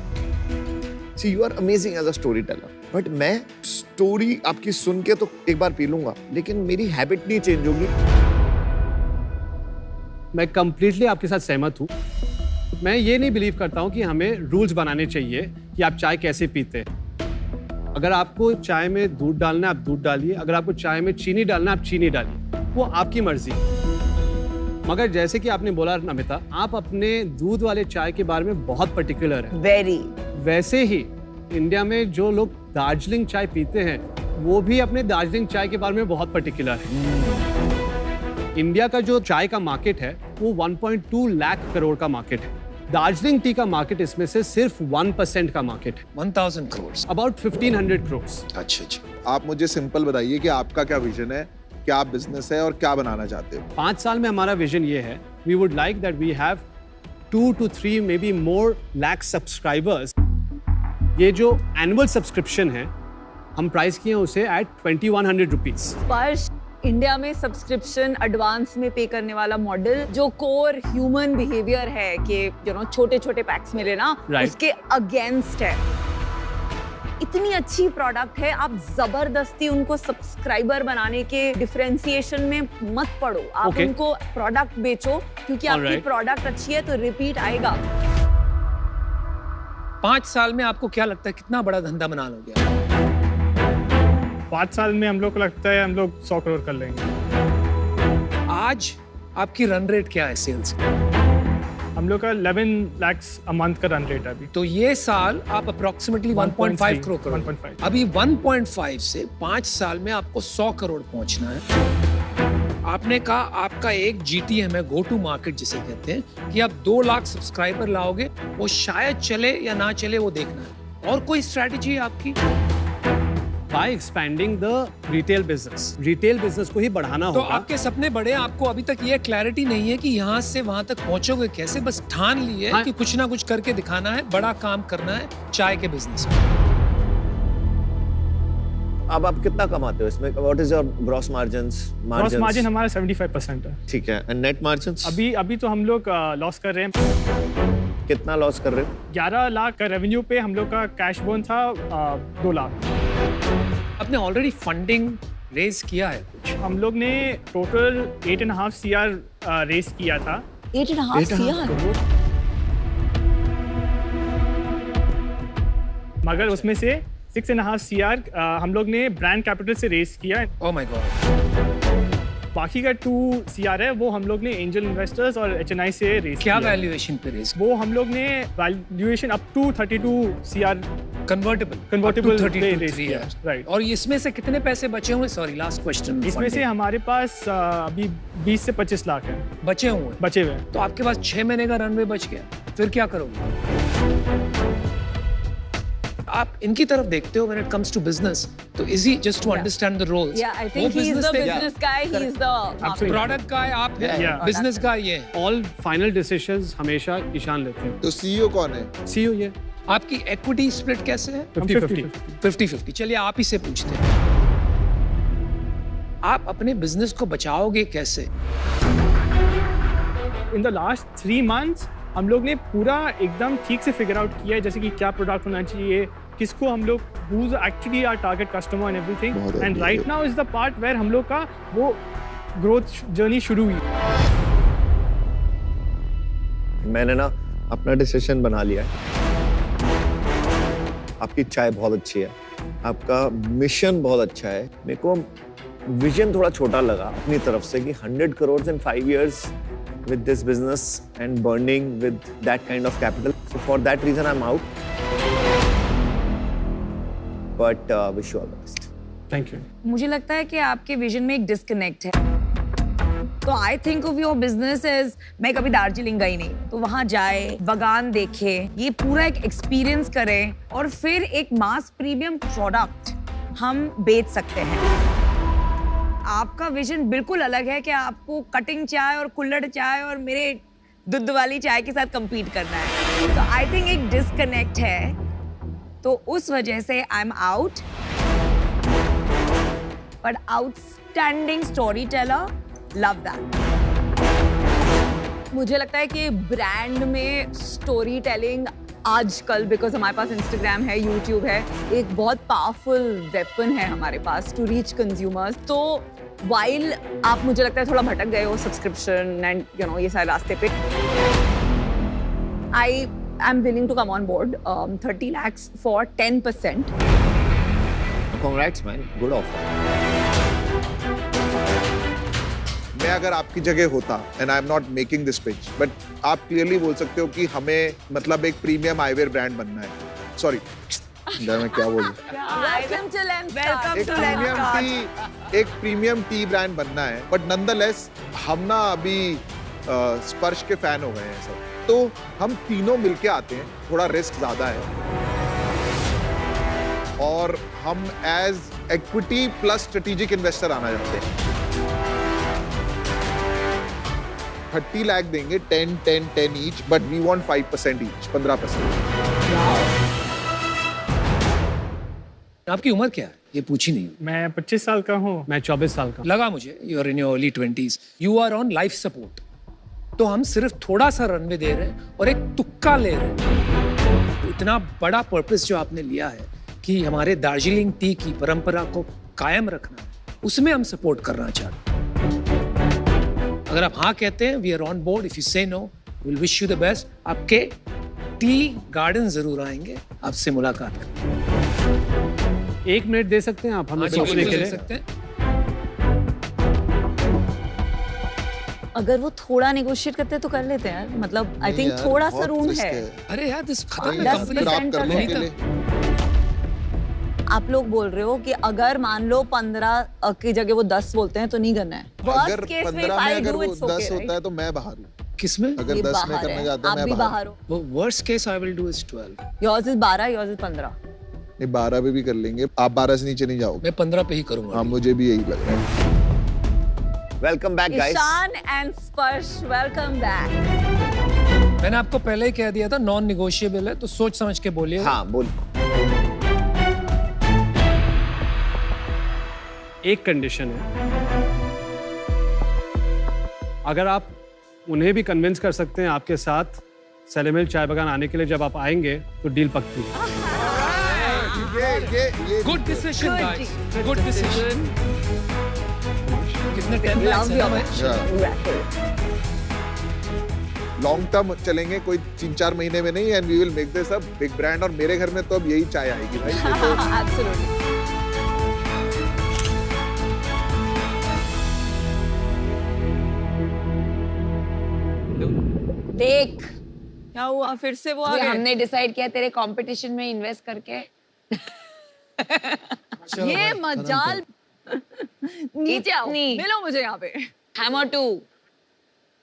See, you are amazing as a storyteller. But मैं स्टोरी आपकी सुन के तो एक बार पी लूंगा, लेकिन मेरी हैबिट नहीं चेंज होगी। मैं कंप्लीटली आपके साथ सहमत हूँ। मैं ये नहीं बिलीव करता हूँ कि हमें रूल्स बनाने चाहिए कि आप चाय कैसे पीते हैं। अगर आपको चाय में दूध डालना है आप दूध डालिए, अगर आपको चाय में चीनी डालना है आप चीनी डालिए, वो आपकी मर्जी। मगर जैसे कि आपने बोला नमिता, आप अपने दूध वाले चाय के बारे में बहुत पर्टिकुलर है। वेरी। वैसे ही इंडिया में जो लोग दार्जिलिंग चाय पीते हैं वो भी अपने दार्जिलिंग चाय के बारे में बहुत पर्टिकुलर है। इंडिया का जो चाय का मार्केट है वो 1.2 लाख करोड़ का मार्केट है। दार्जिलिंग टी का मार्केट इसमें से सिर्फ 1% का मार्केट है। 1000 करोड़, अबाउट 1500 करोड़। अच्छा। आप मुझे सिंपल बताइए कि आपका क्या विजन है, क्या बिजनेस है और क्या बनाना चाहते हो? 5 साल में हमारा विजन ये है, we would like that we have 2 to 3 maybe more lakh subscribers. ये जो एनुअल सब्सक्रिप्शन है हम प्राइस किए हैं उसे एट 2100 रुपीज। इंडिया में सब्सक्रिप्शन एडवांस में पे करने वाला मॉडल जो कोर ह्यूमन बिहेवियर है कि छोटे छोटे पैक्स में लेना, उसके अगेंस्ट है। इतनी अच्छी प्रोडक्ट है, आप जबरदस्ती उनको सब्सक्राइबर बनाने के डिफरेंशिएशन में मत पड़ो। आप उनको प्रोडक्ट बेचो, क्योंकि आपकी प्रोडक्ट अच्छी है तो रिपीट आएगा। 5 साल में आपको क्या लगता है कितना बड़ा धंधा बना लोगे? 5 साल में हम लोग को लगता है हम लोग 100 करोड़ कर लेंगे। आज आपकी रन रेट क्या है सेल्स? हम लोग का 11 lakhs a month का रन रेट है अभी। तो ये साल आप अप्रोक्सीमेटली 1.5 करोड़। 1.5। अभी 1.5 से 5 साल में आपको 100 करोड़ पहुंचना है। आपने कहा आपका एक GTM है, गो टू मार्केट जिसे कहते हैं, कि आप 2 लाख सब्सक्राइबर लाओगे, वो शायद चले या ना चले वो देखना है। और कोई स्ट्रैटेजी है आपकी? By expanding the retail business, retail business को ही बढ़ाना होगा। तो आपके सपने बड़े, आपको अभी तक ये क्लैरिटी नहीं है कि यहाँ से वहाँ तक पहुँचोगे कैसे, बस ठान लिए कि कुछ ना कुछ करके दिखाना है, बड़ा काम करना है चाय के बिजनेस में। अब आप कितना कमाते हो इसमें? What is your gross margins? Gross margin हमारा 75% है। ठीक है। And net margins? अभी तो हम लोग लॉस कर रहे हैं। कितना लॉस कर रहे हो? 11 लाख का रेवेन्यू पे हम लोग का कैश बर्न था 2 लाख। आपने ऑलरेडी फंडिंग रेज किया है कुछ? हम लोग ने टोटल 8.5 CR रेज किया था। 8.5 CR? मगर उसमें से 6.5 CR हम लोग ने ब्रांड कैपिटल से रेज किया। Oh my god. बाकी का 2 CR है वो हम लोग ने एंजल इन्वेस्टर्स और HNI से रेज क्या वैल्यूएशन पे रेज? वो हम लोग ने valuation up to 32 CR convertible 32 right. और इसमें से कितने पैसे बचे हुए? Sorry last question. इसमें से हमारे पास अभी 20 से 25 लाख है बचे हुए। तो आपके पास 6 महीने का रनवे बच गया, फिर क्या करोगे? आप इनकी तरफ देखते हो when it comes to business, तो easy just to understand the roles. Yeah, I think he is the business guy, he is the product guy, आप business guy ये। All final decisions हमेशा ईशान लेते हैं। तो CEO कौन है? CEO ये। आपकी equity split कैसे है? 50-50। चलिए आप ही से पूछते हैं, आप अपने बिजनेस को बचाओगे कैसे? In the last 3 months हम लोग ने पूरा एकदम ठीक से फिगर आउट किया है, जैसे कि क्या प्रोडक्ट होना चाहिए, किसको हम लोग who's actually our target customer and everything, and right now is the part where हम लोग का वो ग्रोथ जर्नी शुरू हुई। मैंने ना अपना डिसीजन बना लिया है। आपकी चाय बहुत अच्छी है, आपका मिशन बहुत अच्छा है। मेरे को विजन थोड़ा छोटा लगा अपनी तरफ से कि 100 crore in 5 years with this business and burning with that kind of capital. So for that reason I'm out. But wish you all the best. Thank you. मुझे लगता है कि आपके विजन में एक डिस्कनेक्ट है। तो I think of your business as, मैं कभी दार्जिलिंग गई नहीं, तो वहाँ जाए, बगान देखे, ये पूरा एक एक्सपीरियंस करें और फिर एक मास प्रीमियम प्रोडक्ट हम बेच सकते हैं। आपका विजन बिल्कुल अलग है कि आपको कटिंग चाय और कुल्हड़ चाय और मेरे दूध वाली चाय के साथ compete करना है। तो आई थिंक एक डिस्कनेक्ट है, तो उस वजह से आई am out. But outstanding story teller, love that. मुझे लगता है कि ब्रांड में स्टोरी टेलिंग आजकल, बिकॉज हमारे पास इंस्टाग्राम है, यूट्यूब है, एक बहुत पावरफुल वेपन है हमारे पास टू रीच कंज्यूमर्स। तो वाइल आप मुझे लगता है थोड़ा भटक गए हो सब्सक्रिप्शन एंड ये सारे रास्ते पे, I am willing to come on board 30 lakhs for 10%. Congrats man, good offer. मैं अगर आपकी जगह होता, and I am not making this pitch, but आप क्लियरली बोल सकते हो कि हमें मतलब एक प्रीमियम आईवेयर ब्रांड बनना है। सॉरी मैं क्या बोलूं, एक प्रीमियम टी ब्रांड बनना है, बट नॉनदलेस हम ना अभी स्पर्श के फैन हो गए हैं सब, तो हम तीनों मिलके आते हैं, थोड़ा रिस्क ज्यादा है, और हम as equity plus strategic investor आना चाहते हैं। 30 लाख देंगे, 10 each, but we want 5% each, 15%. आपकी उम्र क्या है? ये पूछी नहीं। मैं 25 साल का हूँ। मैं 24 साल का। लगा मुझे you are in your early 20s, you are on life support. तो हम सिर्फ थोड़ा सा रनवे दे रहे हैं और एक तुक्का ले रहे हैं। इतना बड़ा पर्पस जो आपने लिया है कि हमारे दार्जिलिंग टी की परंपरा को कायम रखना, उसमें हम सपोर्ट करना चाहते हैं। अगर आप हाँ कहते हैं, we are on board. If you say no, will wish you the best. आपके टी गार्डन जरूर आएंगे, आपसे मुलाकात करेंगे। 1 मिनट दे सकते हैं आप हमें सोचने के लिए? सकते हैं। अगर वो थोड़ा नेगोशिएट करते तो कर लेते हैं, मतलब आई थिंक थोड़ा सा रूम है। अरे यार दिस खत्म 10% आप लोग बोल रहे हो कि अगर मान लो 15 की जगह वो 10 बोलते हैं तो नहीं करना है। अगर 15 में अगर वो 10 होता है तो मैं बाहर हूँ। किसमें? अगर 10 में करने जाता है मैं बाहर हूँ। वो worst case I will do is 12। Yours is 12, yours is 15। नहीं 12 पे भी कर लेंगे, आप 12 से नीचे नहीं जाओगे। मैं 15 पे ही करूंगा। हाँ मुझे भी यही लग रहा है। Welcome back guys. Ishan and Sparsh, welcome back. मैंने आपको पहले ही कह दिया था नॉन निगोशिएबल है, तो सोच समझ के बोलिए। हाँ बोल। एक कंडीशन है, अगर आप उन्हें भी कन्विंस कर सकते हैं आपके साथ सेलेमिल चाय बागान आने के लिए, जब आप आएंगे तो डील पक्की। ये good decision guys, good decision. कितने टाइम लॉन्ग टर्म चलेंगे, कोई 3-4 महीने में नहीं। And we will make this a big brand. और मेरे घर में तो अब यही चाय आएगी भाई। एब्सोल्युटली। देख क्या हुआ, फिर से वो आ गए? हमने डिसाइड किया तेरे कंपटीशन में इन्वेस्ट करके ये मजाल। नीचे आओ, मिलो मुझे यहाँ पे। हैमर 2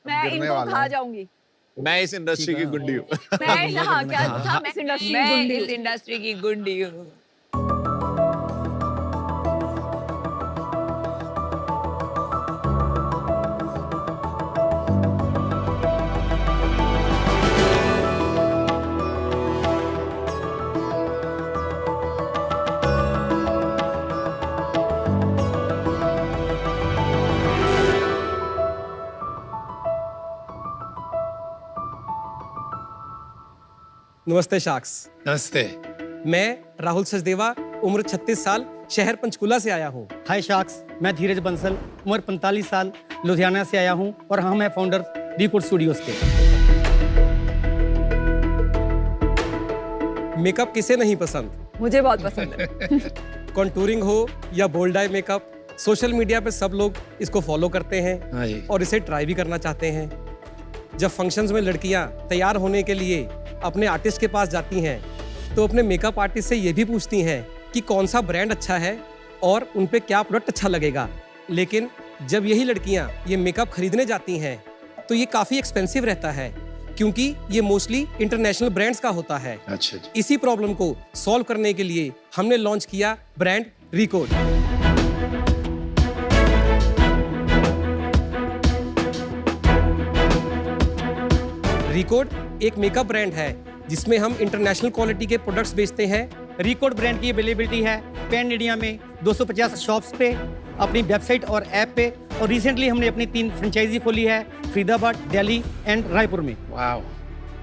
मैं इनको खा जाऊंगी। मैं इस इंडस्ट्री की गुंडी हूँ। मैं हाँ, क्या था? मैं इस इंडस्ट्री की गुंडी हूँ। नमस्ते शाक्स। नमस्ते। मैं राहुल सचदेवा, उम्र 36 साल, शहर पंचकुला से आया हूँ। हाय शाक्स, मैं धीरज बंसल, उम्र 45 साल, लुधियाना से आया हूँ और हम हैं फाउंडर रिकॉर्ड स्टूडियोज के। मेकअप किसे नहीं पसंद? मुझे बहुत पसंद है। कॉन्टूरिंग हो या bold eye makeup, social media पे सब लोग इसको फॉलो करते हैं और इसे ट्राई भी करना चाहते हैं। जब फंक्शंस में लड़कियां तैयार होने के लिए अपने आर्टिस्ट के पास जाती हैं तो अपने मेकअप आर्टिस्ट से ये भी पूछती हैं कि कौन सा ब्रांड अच्छा है और उन पे क्या प्रोडक्ट अच्छा लगेगा। लेकिन जब यही लड़कियां ये मेकअप खरीदने जाती हैं तो ये काफ़ी एक्सपेंसिव रहता है, क्योंकि ये मोस्टली इंटरनेशनल ब्रांड्स का होता है। अच्छा जी। इसी प्रॉब्लम को सॉल्व करने के लिए हमने लॉन्च किया ब्रांड रिकॉर्ड। रिकॉर्ड एक मेकअप ब्रांड है जिसमें हम इंटरनेशनल क्वालिटी के प्रोडक्ट्स बेचते हैं। रिकॉर्ड ब्रांड की अवेलेबिलिटी है पैन इंडिया में 250 शॉप्स पे, अपनी वेबसाइट और ऐप पे, और रिसेंटली हमने अपनी 3 फ्रेंचाइजी खोली है फरीदाबाद, दिल्ली एंड रायपुर में। वाओ।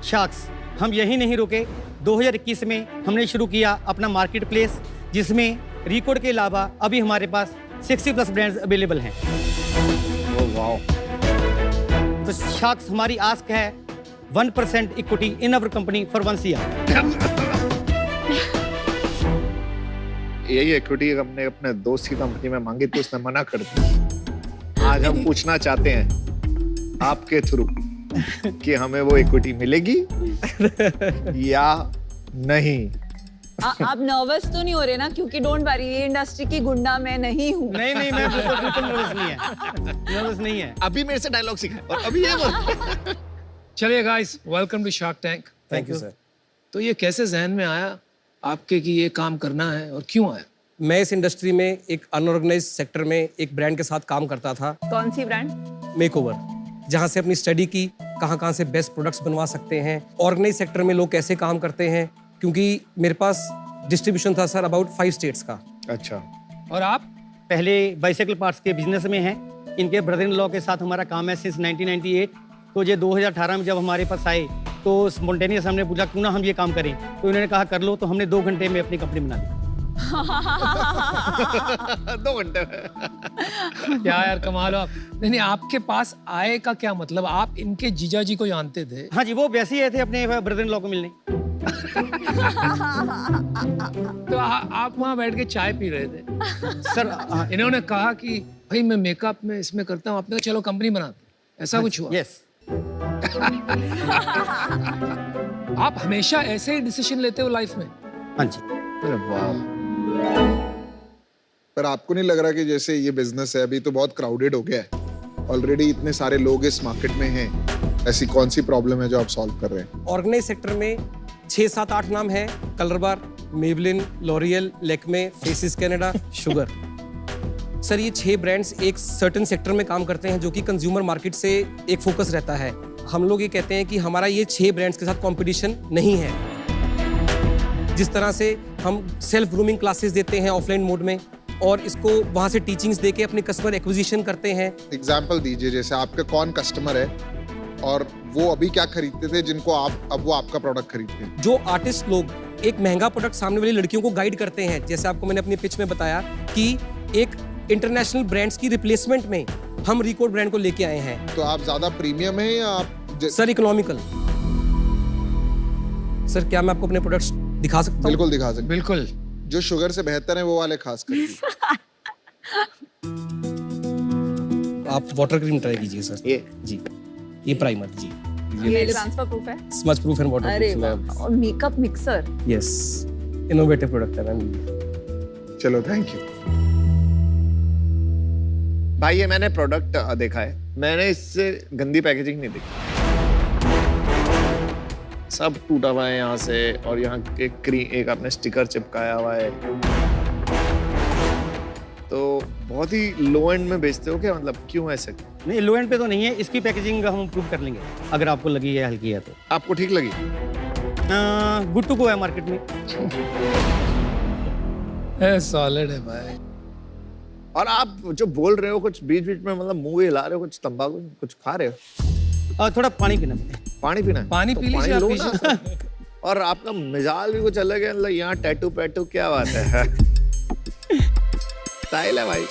शाक्स, हम यही नहीं रुके। 2021 में हमने शुरू किया अपना मार्केट प्लेस, जिसमें रिकॉर्ड के अलावा अभी हमारे पास 60+ ब्रांड्स अवेलेबल हैं। वाओ। तो शाक्स, हमारी आस्क है 1% equity in our company for 1 year. यही इक्विटी हमने अपने दोस्त की कंपनी में मांगी थी, उसने मना कर दी। आज हम पूछना चाहते हैं आपके थ्रू कि हमें वो इक्विटी मिलेगी या नहीं। आप नर्वस तो नहीं हो रहे ना? क्योंकि डोंट वरी, ये इंडस्ट्री की गुंडा मैं नहीं हूँ। नहीं, मैं बिल्कुल नर्वस नहीं है। नर्वस नहीं है। अभी मेरे से डायलॉग सीखा और अभी ये बोल। चलिए guys, welcome to shark tank. Thank you sir. तो ये कैसे जहन में आया आपके कि ये काम करना है, और क्यों आया? मैं इस इंडस्ट्री में एक अनऑर्गेनाइज्ड सेक्टर में एक ब्रांड के साथ काम करता था। कौन सी ब्रांड? मेकओवर, जहाँ से अपनी स्टडी की कहाँ से बेस्ट प्रोडक्ट्स बनवा सकते हैं, ऑर्गेनाइज सेक्टर में लोग कैसे काम करते हैं। क्योंकि मेरे पास डिस्ट्रीब्यूशन था सर अबाउट 5 स्टेट्स का। अच्छा। और आप? पहले बाइसाइकिल पार्ट्स के बिजनेस में हैं। इनके ब्रदर इन लॉ के साथ हमारा काम है सिंस 1998। तो ये 2018 में जब हमारे पास आए तो स्पॉन्टेनियस हमने पूछा क्यों ना हम ये काम करें, तो इन्होंने कहा कर लो, तो हमने 2 घंटे में अपनी कंपनी बना ली। 2 घंटे में। क्या यार कमाल हो आप। नहीं, आपके पास आए का क्या मतलब, आप इनके जीजा जी को जानते थे? हाँ जी, वो वैसे ही आए थे अपने ब्रदर इन लॉ को मिलने। तो आप वहाँ बैठ के चाय पी रहे थे सर? इन्होंने कहा कि भाई मैं मेकअप में इसमें करता हूँ, आपने कहा चलो कंपनी बनाते, ऐसा कुछ हुआ? यस। आप हमेशा ऐसे ही डिसीजन लेते हो लाइफ में? हाँ जी। अरे वाह। पर आपको नहीं लग रहा कि जैसे ये बिजनेस है अभी तो बहुत क्राउडेड हो गया है, ऑलरेडी इतने सारे लोग इस मार्केट में हैं, ऐसी कौन सी प्रॉब्लम है जो आप सॉल्व कर रहे हैं? ऑर्गेनाइज सेक्टर में 6, 7, 8 नाम है। Colorbar, Maybelline, L'Oreal, Lakme, Faces Canada, Sugar. Sir ये 6 ब्रांड्स एक सर्टेन सेक्टर में काम करते हैं जो कि कंज्यूमर मार्केट से एक फोकस रहता है। हम लोग ये कहते हैं कि हमारा ये 6 ब्रांड्स के साथ कंपटीशन नहीं है। जिस तरह से हम सेल्फ ग्रूमिंग क्लासेस देते हैं ऑफलाइन मोड में और इसको वहां से टीचिंग्स देके अपने कस्टमर एक्विजिशन करते हैं। एग्जाम्पल दीजिए, जैसे आपके कौन कस्टमर है और वो अभी क्या खरीदते थे जिनको आप अब वो आपका प्रोडक्ट खरीदते हैं? जो आर्टिस्ट लोग एक महंगा प्रोडक्ट सामने वाली लड़कियों को गाइड करते हैं, जैसे आपको मैंने अपनी पिच में बताया कि एक इंटरनेशनल ब्रांड्स की रिप्लेसमेंट में हम रिकॉर्ड ब्रांड को लेके आए हैं। तो आप ज्यादा प्रीमियम है या आप सर इकोनॉमिकल? सर क्या मैं आपको अपने प्रोडक्ट्स दिखा सकता हूँ? बिल्कुल दिखा सकते। बिल्कुल। जो शुगर से बेहतर है वो वाले खास कर। आप वाटर क्रीम ट्राई कीजिए सर। ये जी, ये प्राइमर जी, ये ट्रांसफर प्रूफ है, स्मच प्रूफ एंड वाटर अरे प्रूफ। और makeup mixer. Yes, innovative product है मैम। चलो थैंक यू भाई। ये मैंने प्रोडक्ट देखा है, मैंने इससे गंदी पैकेजिंग नहीं देखी। सब टूटा हुआ है यहाँ से, और यहाँ एक आपने स्टिकर चिपकाया हुआ है, तो बहुत ही लो एंड में बेचते हो क्या? मतलब क्यों ऐसे? नहीं, लो एंड पे तो नहीं है, इसकी पैकेजिंग हम इम्प्रूव कर लेंगे अगर आपको लगी है हल्की है तो। आपको ठीक लगी? गुड टू गो है मार्केट में। सॉलिड है भाई। और आप जो बोल रहे हो कुछ बीच बीच में, मतलब मुंह हिला रहे हो, कुछ तंबाकू कुछ खा रहे हो? थोड़ा पानी पीना। पानी पीना है? पानी तो पी लीजिए लो ना। और आपका मिजाज भी कुछ अलग है, मतलब यहाँ टैटू पैटू क्या बात है? स्टाइल है भाई।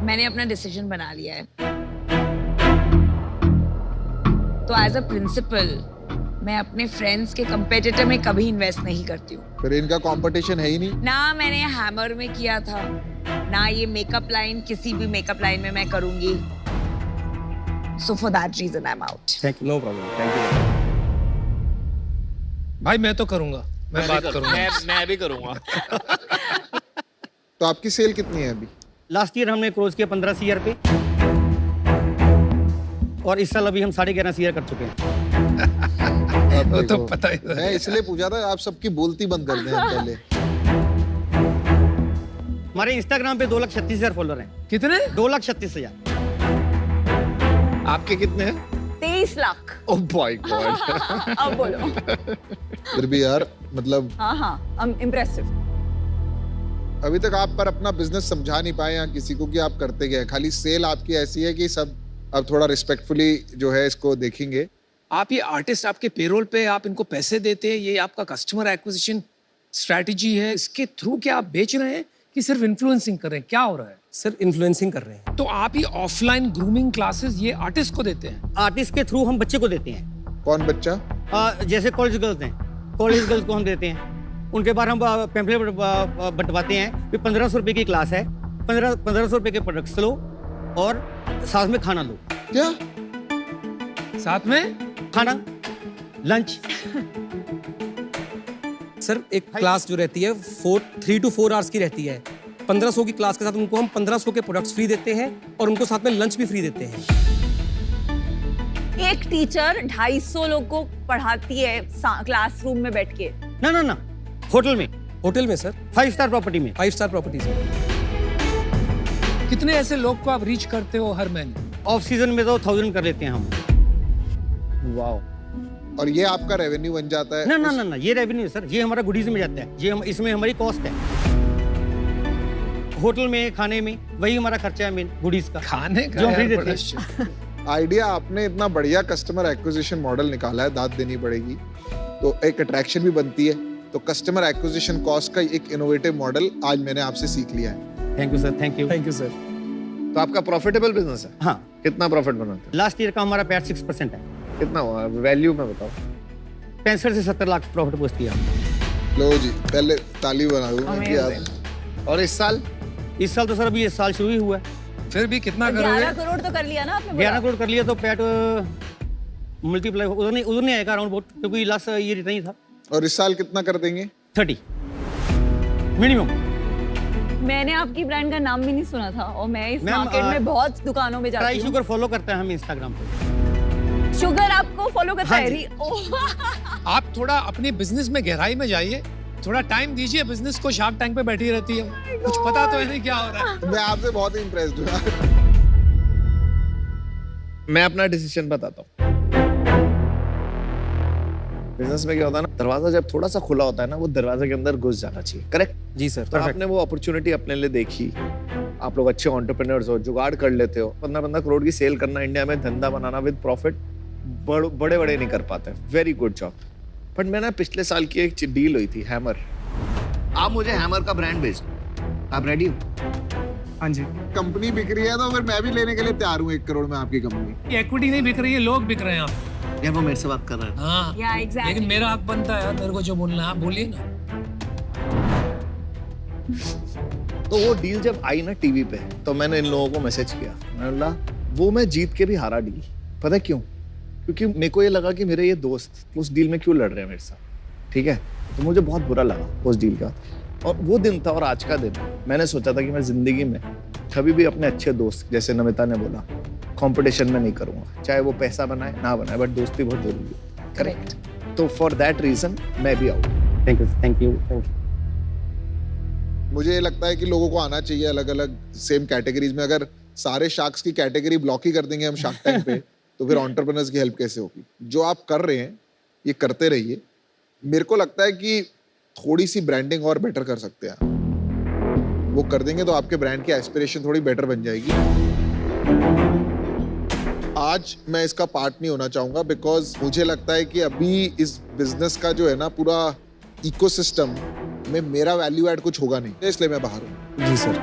मैंने अपना डिसीजन बना लिया है, तो एज अ प्रिंसिपल मैं अपने फ्रेंड्स के कंपेटिटर में कभी इन्वेस्ट नहीं करती हूँ। फिर इनका कंपटीशन है ही नहीं ना। मैंने हैमर में किया था ना, ये मेकअप लाइन, किसी भी मेकअप लाइन में मैं करूंगी। So for that reason I'm out. Thank you. No problem. Thank you. भाई मैं तो करूंगा, मैं बात करूंगा। मैं भी करूंगा। तो आपकी सेल कितनी है अभी? लास्ट ईयर हमने क्लोज किया 15 CR पे, और इस साल अभी हम 11.5 CR कर चुके हैं। वो तो पता ही मैं इसलिए पूछा था, आप सबकी बोलती बंद कर दें पहले। हमारे इंस्टाग्राम पे 2,36,000 फॉलोअर हैं। कितने? 2,36,000। आपके कितने हैं? 23 लाख। ओह माय गॉड। अब बोलो। फिर भी यार मतलब। हाँ, इम्प्रेसिव। अभी तक आप पर अपना बिजनेस समझा नहीं पाए या किसी को कि आप करते क्या है। खाली सेल आपकी ऐसी है कि सब अब थोड़ा रिस्पेक्टफुली जो है इसको देखेंगे। आप ये आर्टिस्ट आपके पेरोल पे, आप इनको पैसे देते हैं, ये आपका कस्टमर एक्विजिशन स्ट्रैटेजी है, इसके थ्रू क्या आप बेच रहे हैं कि सिर्फ इन्फ्लुएंसिंग कर रहे हैं? क्या हो रहा है? सर इन्फ्लुएंसिंग कर रहे हैं। तो आप ये ऑफलाइन ग्रूमिंग क्लासेस ये आर्टिस्ट को देते हैं? आर्टिस्ट के थ्रू हम बच्चे को देते हैं। कौन बच्चा? जैसे कॉलेज गर्ल्स हैं, कॉलेज गर्ल्स को हम देते हैं। उनके बाद हम पैम्पलेट बंटवाते हैं कि 1500 रुपए की क्लास है, 1500 रुपए के प्रोडक्ट्स लो और साथ में खाना लो। क्या साथ में खाना, लंच? सर एक क्लास जो रहती है 3 to 4 आवर्स की रहती है। 1500 की क्लास के साथ उनको हम 1500 के प्रोडक्ट्स फ्री देते हैं और उनको साथ में लंच भी फ्री देते हैं। एक टीचर 250 लोग को पढ़ाती है क्लासरूम में बैठ के? ना, होटल में। होटल में सर, 5 स्टार प्रॉपर्टी में। 5 स्टार प्रॉपर्टीज में। कितने ऐसे लोग को आप रीच करते हो हर महीने? ऑफ सीजन में तो 1000 कर लेते हैं हम। वाओ। और ये आपका रेवेन्यू बन जाता है? ना ना ना, ये रेवेन्यू सर, ये हमारा गुडीज में जाता है, ये हम इसमें हमारी कॉस्ट है। होटल में खाने में वही हमारा खर्चा है मेन, गुडीज का खाने का जो हम फ्री देते हैं। आइडिया आपने इतना बढ़िया कस्टमर एक्विजिशन मॉडल निकाला है, दाद देनी पड़ेगी, तो एक अट्रैक्शन भी बनती है। तो कस्टमर एक्विजिशन कॉस्ट का एक इनोवेटिव मॉडल आज मैंने आपसे सीख लिया है। Thank you sir, thank you. Thank you sir. तो आपका प्रॉफिटेबल बिजनेस है? हाँ। कितना प्रॉफिट बनाते हैं? लास्ट ईयर का हमारा पैट 6% है। कितना हुआ वैल्यू में बताओ? 65 से 70 लाख प्रॉफिट पोस्ट किया। लो जी, पहले ताली बना दूं। और इस साल? इस साल तो सर अभी इस साल शुरू ही हुआ है। फिर भी कितना करोगे? 11 करोड़ तो कर लिया ना आपने? 11 करोड़ कर लिया तो पैट मल्टीप्लाई उधर नहीं आएगा अराउंड बहुत, क्योंकि लास्ट ईयर इतना ही था। और इस साल कितना कर देंगे? 30 मिनिमम। मैंने आपकी ब्रांड का नाम भी नहीं सुना था और मैं इस मार्केट में बहुत दुकानों में जाती हूं। ट्राई शुगर फॉलो करते हैं हम इंस्टाग्राम पे। शुगर आपको फॉलो करता है? आप थोड़ा अपने बिजनेस में गहराई में जाइए, थोड़ा टाइम दीजिए बिजनेस को। शार्क टैंक पे बैठी रहती है, कुछ पता तो है नहीं क्या हो रहा है। मैं आपसे बहुत ही इम्प्रेस्ड हूँ। मैं अपना डिसीजन बताता हूँ। बिजनेस में क्या होता है ना, दरवाजा जब थोड़ा सा खुला होता है ना, वो दरवाजे के अंदर घुस जाना चाहिए। करेक्ट? जी सर। तो आपने वो अपॉर्चुनिटी अपने लिए देखी, आप लोग अच्छे एंटरप्रेन्योर्स हो, जुगाड़ कर लेते हो। 15-15 करोड़ की सेल करना इंडिया में, धंधा बनाना विद प्रॉफिट, बड़े बड़े नहीं कर पाते। Very good job. बट मैंने पिछले साल की एक डील हुई थी, हैमर। आप मुझे हैमर का ब्रांड बेच दो, आप रेडी हो? हाँ जी। कंपनी बिक रही है तो फिर मैं भी लेने के लिए तैयार हूँ 1 करोड़ में आपकी कंपनी। इक्विटी नहीं बिक रही है, लोग बिक रहे हैं। आप यार वो मेरे से बात कर रहे हैं। हाँ exactly. लेकिन मेरा हक बनता है यार, मेरे को जो बोलना है आप बोलिए ना। तो वो डील जब आई ना टीवी पे, तो मैंने इन लोगों को मैसेज किया, मैंने बोला वो मैं जीत के भी हारा डील। पता है क्यों? क्योंकि मेरे को ये लगा कि मेरे ये दोस्त उस डील में क्यों लड़ रहे हैं मेरे साथ। ठीक है, तो मुझे बहुत बुरा लगा उस डील का। और वो दिन था और आज का दिन, मैंने सोचा था कि मैं जिंदगी में कभी भी अपने अच्छे दोस्त, जैसे नमिता ने बोला, कंपटीशन में नहीं करूंगा, चाहे वो पैसा बनाए ना बनाए, बट दोस्ती बहुत जरूरी है। करेक्ट? तो फॉर दैट रीजन मैं भी out. Thank you, thank you, thank you. मुझे लगता है कि लोगों को आना चाहिए अलग अलग सेम कैटेगरीज में। अगर सारे शार्क्स की कैटेगरी ब्लॉक ही कर देंगे हम शार्क टैंक पे, तो फिर एंटरप्रेन्योर्स की हेल्प कैसे होगी? जो आप कर रहे हैं ये करते रहिए। मेरे को लगता है कि थोड़ी सी ब्रांडिंग और बेटर कर सकते हैं। वो कर देंगे तो आपके ब्रांड की एस्पिरेशन थोड़ी बेटर बन जाएगी। आज मैं इसका पार्ट नहीं होना चाहूंगा, बिकॉज मुझे लगता है कि अभी इस बिजनेस का जो है ना पूरा इकोसिस्टम में मेरा वैल्यू ऐड कुछ होगा नहीं, इसलिए मैं बाहर हूँ। जी सर।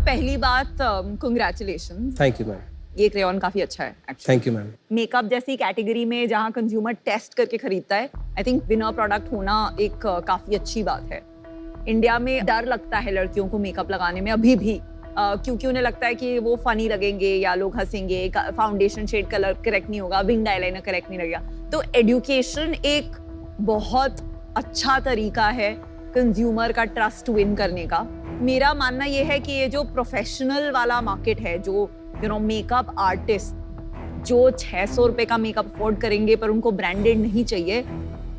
पहली बात, कंग्रेचुलेशन। Thank you ma'am. ये क्रेयॉन काफी अच्छा है actually. Thank you ma'am. Makeup जैसी कैटेगरी में जहाँ कंज्यूमर टेस्ट करके खरीदता है, आई थिंक विनर प्रोडक्ट होना एक काफी अच्छी बात है। इंडिया में डर लगता है लड़कियों को मेकअप लगाने में अभी भी, क्योंकि उन्हें लगता है कि वो फनी लगेंगे या लोग हंसेंगे, फाउंडेशन शेड कलर करेक्ट नहीं होगा, विंग आईलाइनर करेक्ट नहीं लगेगा। तो एजुकेशन एक बहुत अच्छा तरीका है कंज्यूमर का ट्रस्ट विन करने का। मेरा मानना ये है कि ये जो प्रोफेशनल वाला मार्केट है, जो मेकअप आर्टिस्ट जो 600 रुपए का मेकअप अफोर्ड करेंगे पर उनको ब्रांडेड नहीं चाहिए,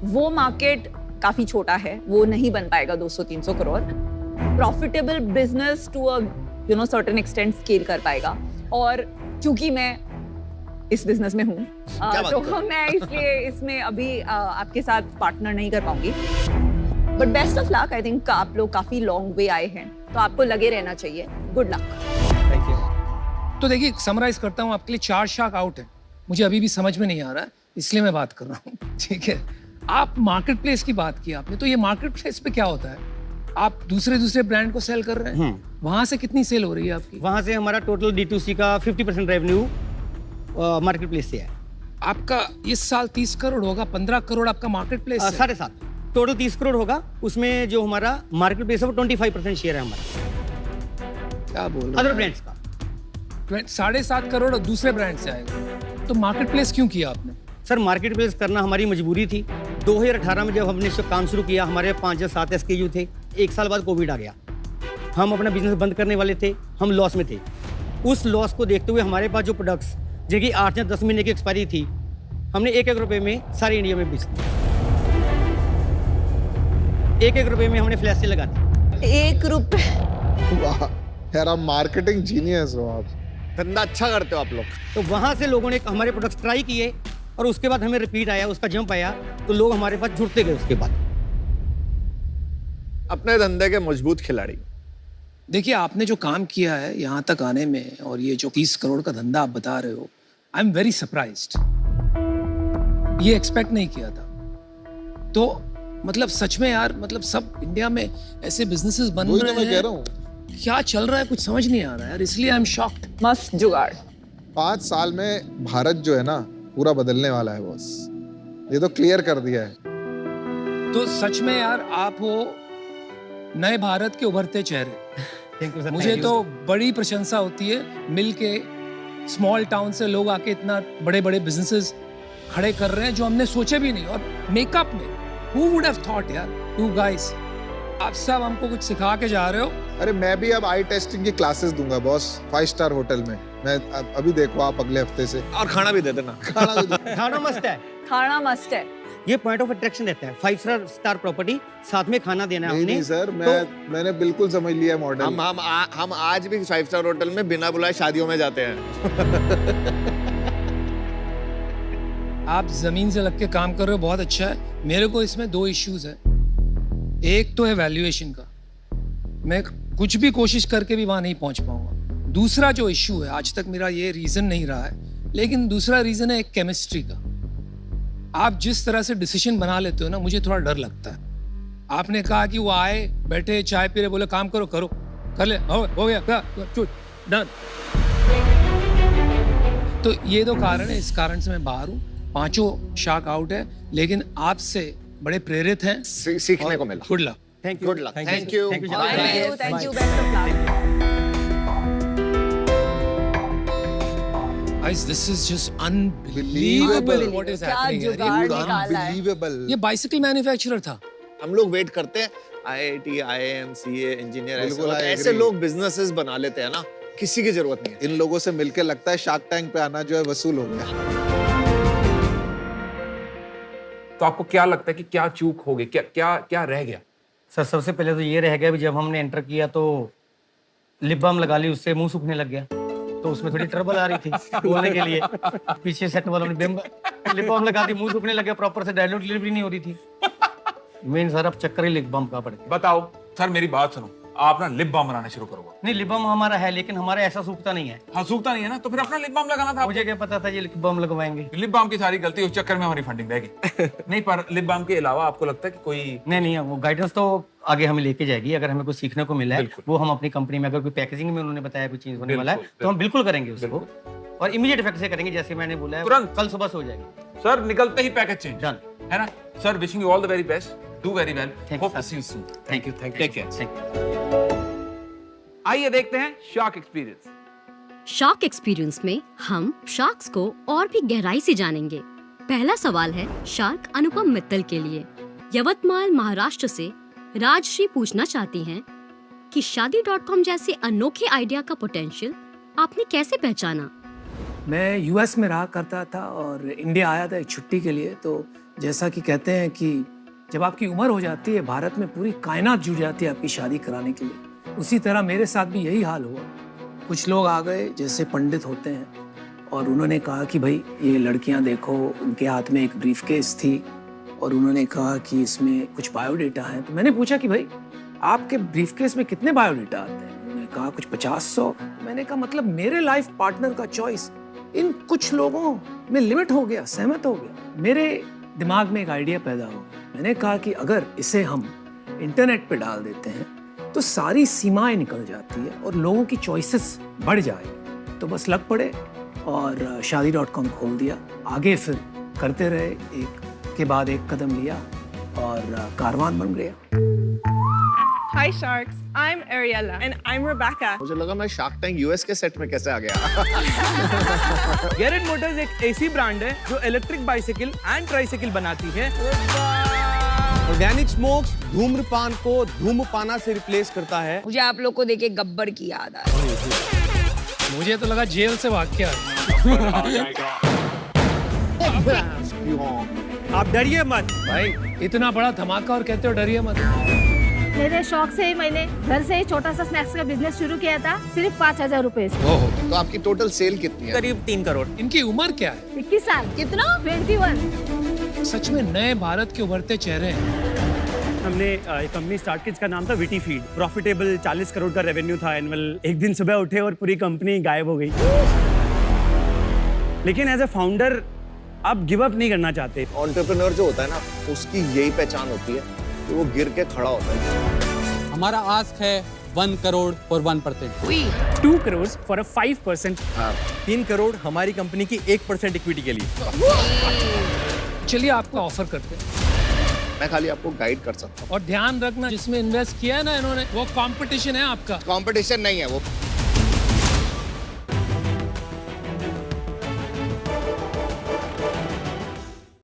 वो मार्केट काफी छोटा है, वो नहीं बन पाएगा 200-300 crore. Profitable business to a certain extent scale कर पाएगा। और क्योंकि मैं इस बिजनेस में हूँ तो मैं इसलिए इसमें अभी आपके साथ पार्टनर नहीं कर पाऊंगी। But best of luck. I think आप लोग काफी लॉन्ग वे आए हैं, तो आपको लगे रहना चाहिए। Good luck. Thank you. तो देखिए, समराइज करता हूँ आपके लिए। 4 शार्क आउट है, मुझे अभी भी समझ में नहीं आ रहा है, इसलिए मैं बात कर रहा हूँ। ठीक है, आप मार्केट प्लेस की बात की आपने, तो ये मार्केट प्लेस पे क्या होता है? आप दूसरे ब्रांड को सेल कर रहे हैं, वहां से कितनी सेल हो रही है आपकी? वहां से हमारा टोटल D2C का 50% रेवेन्यू मार्केट प्लेस से है। आपका इस साल 30 करोड़ होगा, 15 करोड़ आपका मार्केट प्लेस है। 7.5 टोटल 30 करोड़ होगा। उसमें जो हमारा मार्केट प्लेस है वो 25% शेयर है हमारा। क्या बोल रहे हैं? अदर ब्रांड्स का 7.5 करोड़ दूसरे ब्रांड से आएगा। तो मार्केट प्लेस क्यों किया आपने? सर, मार्केट प्लेस करना हमारी मजबूरी थी। 2018 में जब हमने इसका काम शुरू किया, हमारे 5 या 7 SKU थे। 1 साल बाद कोविड आ गया, हम अपना बिजनेस बंद करने वाले थे, हम लॉस में थे। उस लॉस को देखते हुए हमारे पास जो प्रोडक्ट्स जिनकी 8 या 10 महीने की एक्सपायरी थी, हमने 1-1 रुपए में सारे इंडिया में बेच दिए। 1-1 रुपए में हमने फ्लैश सेल लगा दी। 1 रुपए। वाह यार, आप मार्केटिंग जीनियस हो। आप धंधा अच्छा करते हो आप लोग। तो वहां से लोगों ने हमारे प्रोडक्ट्स ट्राई किए, और उसके बाद हमें रिपीट आया, उसका जंप आया, तो लोग हमारे पास जुड़ते गए उसके बाद। अपने धंधे के मजबूत खिलाड़ी। देखिए, आपने जो काम किया है यहाँ तक आने में, और ये जो 30 करोड़ का धंधा आप बता रहे हो, आई एम वेरी सरप्राइज्ड। ये एक्सपेक्ट नहीं किया था। तो मतलब सच में यार, मतलब सब इंडिया में ऐसे बिजनेसेस बन रहे हैं। मैं कह रहा हूँ क्या चल रहा है कुछ समझ नहीं आ रहा है यार, इसलिए आई एम शॉक्ड। मस्त जुगाड़। 5 साल में भारत जो है ना पूरा बदलने वाला है बॉस, ये तो क्लियर कर दिया है। तो सच में यार आप हो नए भारत के उभरते चेहरे। Thank you sir. मुझे तो बड़ी प्रशंसा होती है, मिलके स्मॉल टाउन से लोग आके इतना बड़े बड़े बिजनेसेस खड़े कर रहे हैं जो हमने सोचे भी नहीं। और मेकअप में who would have thought यार, you guys, आप सब हमको कुछ सिखा के जा रहे हो। अरे मैं भी अब आई टेस्टिंग की क्लासेस दूंगा बॉस, 5 स्टार होटल में। मैं अभी देखो आप अगले हफ्ते से। और खाना भी दे देना। खाना मस्त है, खाना मस्त है। ये पॉइंट ऑफ अट्रैक्शन रहता है। 5 स्टार प्रॉपर्टी, साथ में खाना देना है हमने। नहीं सर, मैंने बिल्कुल समझ लिया मॉडल। हम आज भी 5 स्टार होटल में बिना बुलाए शादियों में जाते हैं। आप जमीन से लग के काम कर रहे हो, बहुत अच्छा है। मेरे को इसमें 2 इश्यूज है। एक तो है वैल्यूएशन का, मैं कुछ भी कोशिश करके भी वहां नहीं पहुंच पाऊंगा। दूसरा जो इश्यू है, आज तक मेरा ये रीजन नहीं रहा है, लेकिन दूसरा रीजन है एक केमिस्ट्री का। आप जिस तरह से डिसीजन बना लेते हो ना, मुझे थोड़ा डर लगता है। आपने कहा कि वो आए, बैठे, चाय पी रहे, बोले काम करो, करो, कर ले, हो गया, डन। तो ये 2 कारण है, इस कारण से मैं बाहर हूँ। 5 शार्क आउट है, लेकिन आपसे बड़े प्रेरित हैं, सीखने को मिला। Good luck. Thank you. Good luck. Thank you. Thank you, best of luck. Guys, this is just unbelievable what is happening. क्या जुगाड़ निकाला है। ये बाइसिकल मैन्युफैक्चरर था। हम लोग वेट करते हैं IIT, IIM, CA, इंजीनियर, बिल्कुल, ऐसे लोग बिजनेसेस बना लेते हैं ना, किसी की जरूरत नहीं है। इन लोगों से मिलके लगता है शार्क टैंक पे आना जो है वसूल हो गया। तो आपको क्या लगता है कि क्या चूक हो गई, क्या रह गया? सर सबसे पहले तो ये रह गया, जब हमने एंटर किया तो लिप बाम लगा ली, उससे मुंह सूखने लग गया, तो उसमें थोड़ी ट्रबल आ रही थी बोलने के लिए। पीछे सेट वालों ने लिप बाम लगा दी, मुंह सूखने लग गया, प्रॉपर से डायलॉग डिलीवरी नहीं हो रही थी। मेन सर अब चक्कर ही लिप बाम का पड़ गया। बताओ सर, मेरी बात सुनो, आप ना लिप बाम बनाना शुरू करो। नहीं, लिप बाम हमारा है, लेकिन हमारा ऐसा सूखता नहीं है। हाँ, सूखता नहीं है ना, तो फिर अपना लिप बाम लगाना था। मुझे क्या पता था ये लिप बाम लगवाएंगे। लिप बाम की सारी गलती, उस चक्कर में हमारी फंडिंग रहेगी। नहीं, पर लिप बाम के अलावा आपको लगता है कि कोई नहीं, वो गाइडेंस तो आगे हमें लेके जाएगी। अगर हमें कुछ सीखने को मिला है, वो हम अपनी कंपनी में, अगर कोई पैकेजिंग में उन्होंने बताया कोई चीज होने वाला है, तो हम बिल्कुल करेंगे उसको, और इमीडिएट इफेक्ट से करेंगे, जैसे मैंने बोला है, तुरंत कल सुबह से हो जाएगी। सर निकलते ही पैकेज चेंज, डन है ना? Sir, wishing you all the very best, do very well, hope to see you soon. Thank you, take care. आइए देखते हैं शार्क एक्सपीरियंस। शार्क एक्सपीरियंस में हम शार्क्स को और भी गहराई से जानेंगे। पहला सवाल है शार्क अनुपम मित्तल के लिए। यवतमाल महाराष्ट्र से राजश्री पूछना चाहती हैं कि शादी.com जैसे अनोखे आइडिया का पोटेंशियल आपने कैसे पहचाना? मैं यूएस में रहा करता था और इंडिया आया था एक छुट्टी के लिए। तो जैसा कि कहते हैं कि जब आपकी उम्र हो जाती है, भारत में पूरी कायनात जुट जाती है आपकी शादी कराने के लिए, उसी तरह मेरे साथ भी यही हाल हुआ। कुछ लोग आ गए जैसे पंडित होते हैं, और उन्होंने कहा कि भाई ये लड़कियां देखो, उनके हाथ में एक ब्रीफकेस थी और उन्होंने कहा कि इसमें कुछ बायोडेटा है। तो मैंने पूछा कि भाई आपके ब्रीफकेस में कितने बायोडेटा आते हैं? उन्होंने कहा कुछ 50-100। मैंने कहा मतलब मेरे लाइफ पार्टनर का चॉइस इन कुछ लोगों में लिमिट हो गया, सहमत हो गया। मेरे दिमाग में एक आइडिया पैदा हो गया। मैंने कहा कि अगर इसे हम इंटरनेट पे डाल देते हैं तो सारी सीमाएं निकल जाती है और लोगों की चॉइसेस बढ़ जाएगी। तो बस लग पड़े और शादी.com खोल दिया। आगे फिर करते रहे, एक के बाद एक कदम लिया और कारवान बन गया। Hi Sharks, I'm Ariella and I'm Rebecca. मुझे लगा मैं शार्क टैंक यूएस के सेट में कैसे आ गया। गैरेट मोटर्स एक ऐसी ब्रांड है जो इलेक्ट्रिक बाइसाइकिल एंड ट्राइसाइकिल बनाती है। ऑर्गेनिक स्मोक्स धूम्रपान को धूमपाना से रिप्लेस करता है। मुझे आप लोग को देखे गब्बर की याद आ रही है। मुझे तो लगा जेल से भाग के आप डरिए मत भाई, इतना बड़ा धमाका और कहते हो डरिए मत। मेरे शौक से मैंने घर से ही छोटा सा स्नैक्स का बिजनेस शुरू किया था, सिर्फ 5,000 रुपए से। तो आपकी टोटल सेल कितनी है? करीब 3 करोड़। इनकी उम्र क्या है? 21 साल। कितना? 21। सच में नए भारत के उभरते चेहरे हैं। हमने एक कंपनी स्टार्ट की, इसका नाम था विटी फीड। प्रॉफिटेबल 40 करोड़ का रेवेन्यू था एनुअल। एक दिन सुबह उठे और पूरी कंपनी गायब हो गई। लेकिन एज ए फाउंडर आप गिव अप नहीं करना चाहते। एंटरप्रेन्योर जो होता है ना, उसकी यही पहचान होती है कि वो गिर के खड़ा होता है। हमारा आस्क है 1 crore for 1%। 2 crore for a 5%। 3 crore हमारी कंपनी की 1% इक्विटी के लिए। चलिए आपको ऑफर करते हैं। मैं खाली आपको गाइड कर सकता हूँ। और ध्यान रखना, जिसमें इन्वेस्ट किया है ना इन्होंने, वो कंपटीशन है आपका। कंपटीशन नहीं है वो।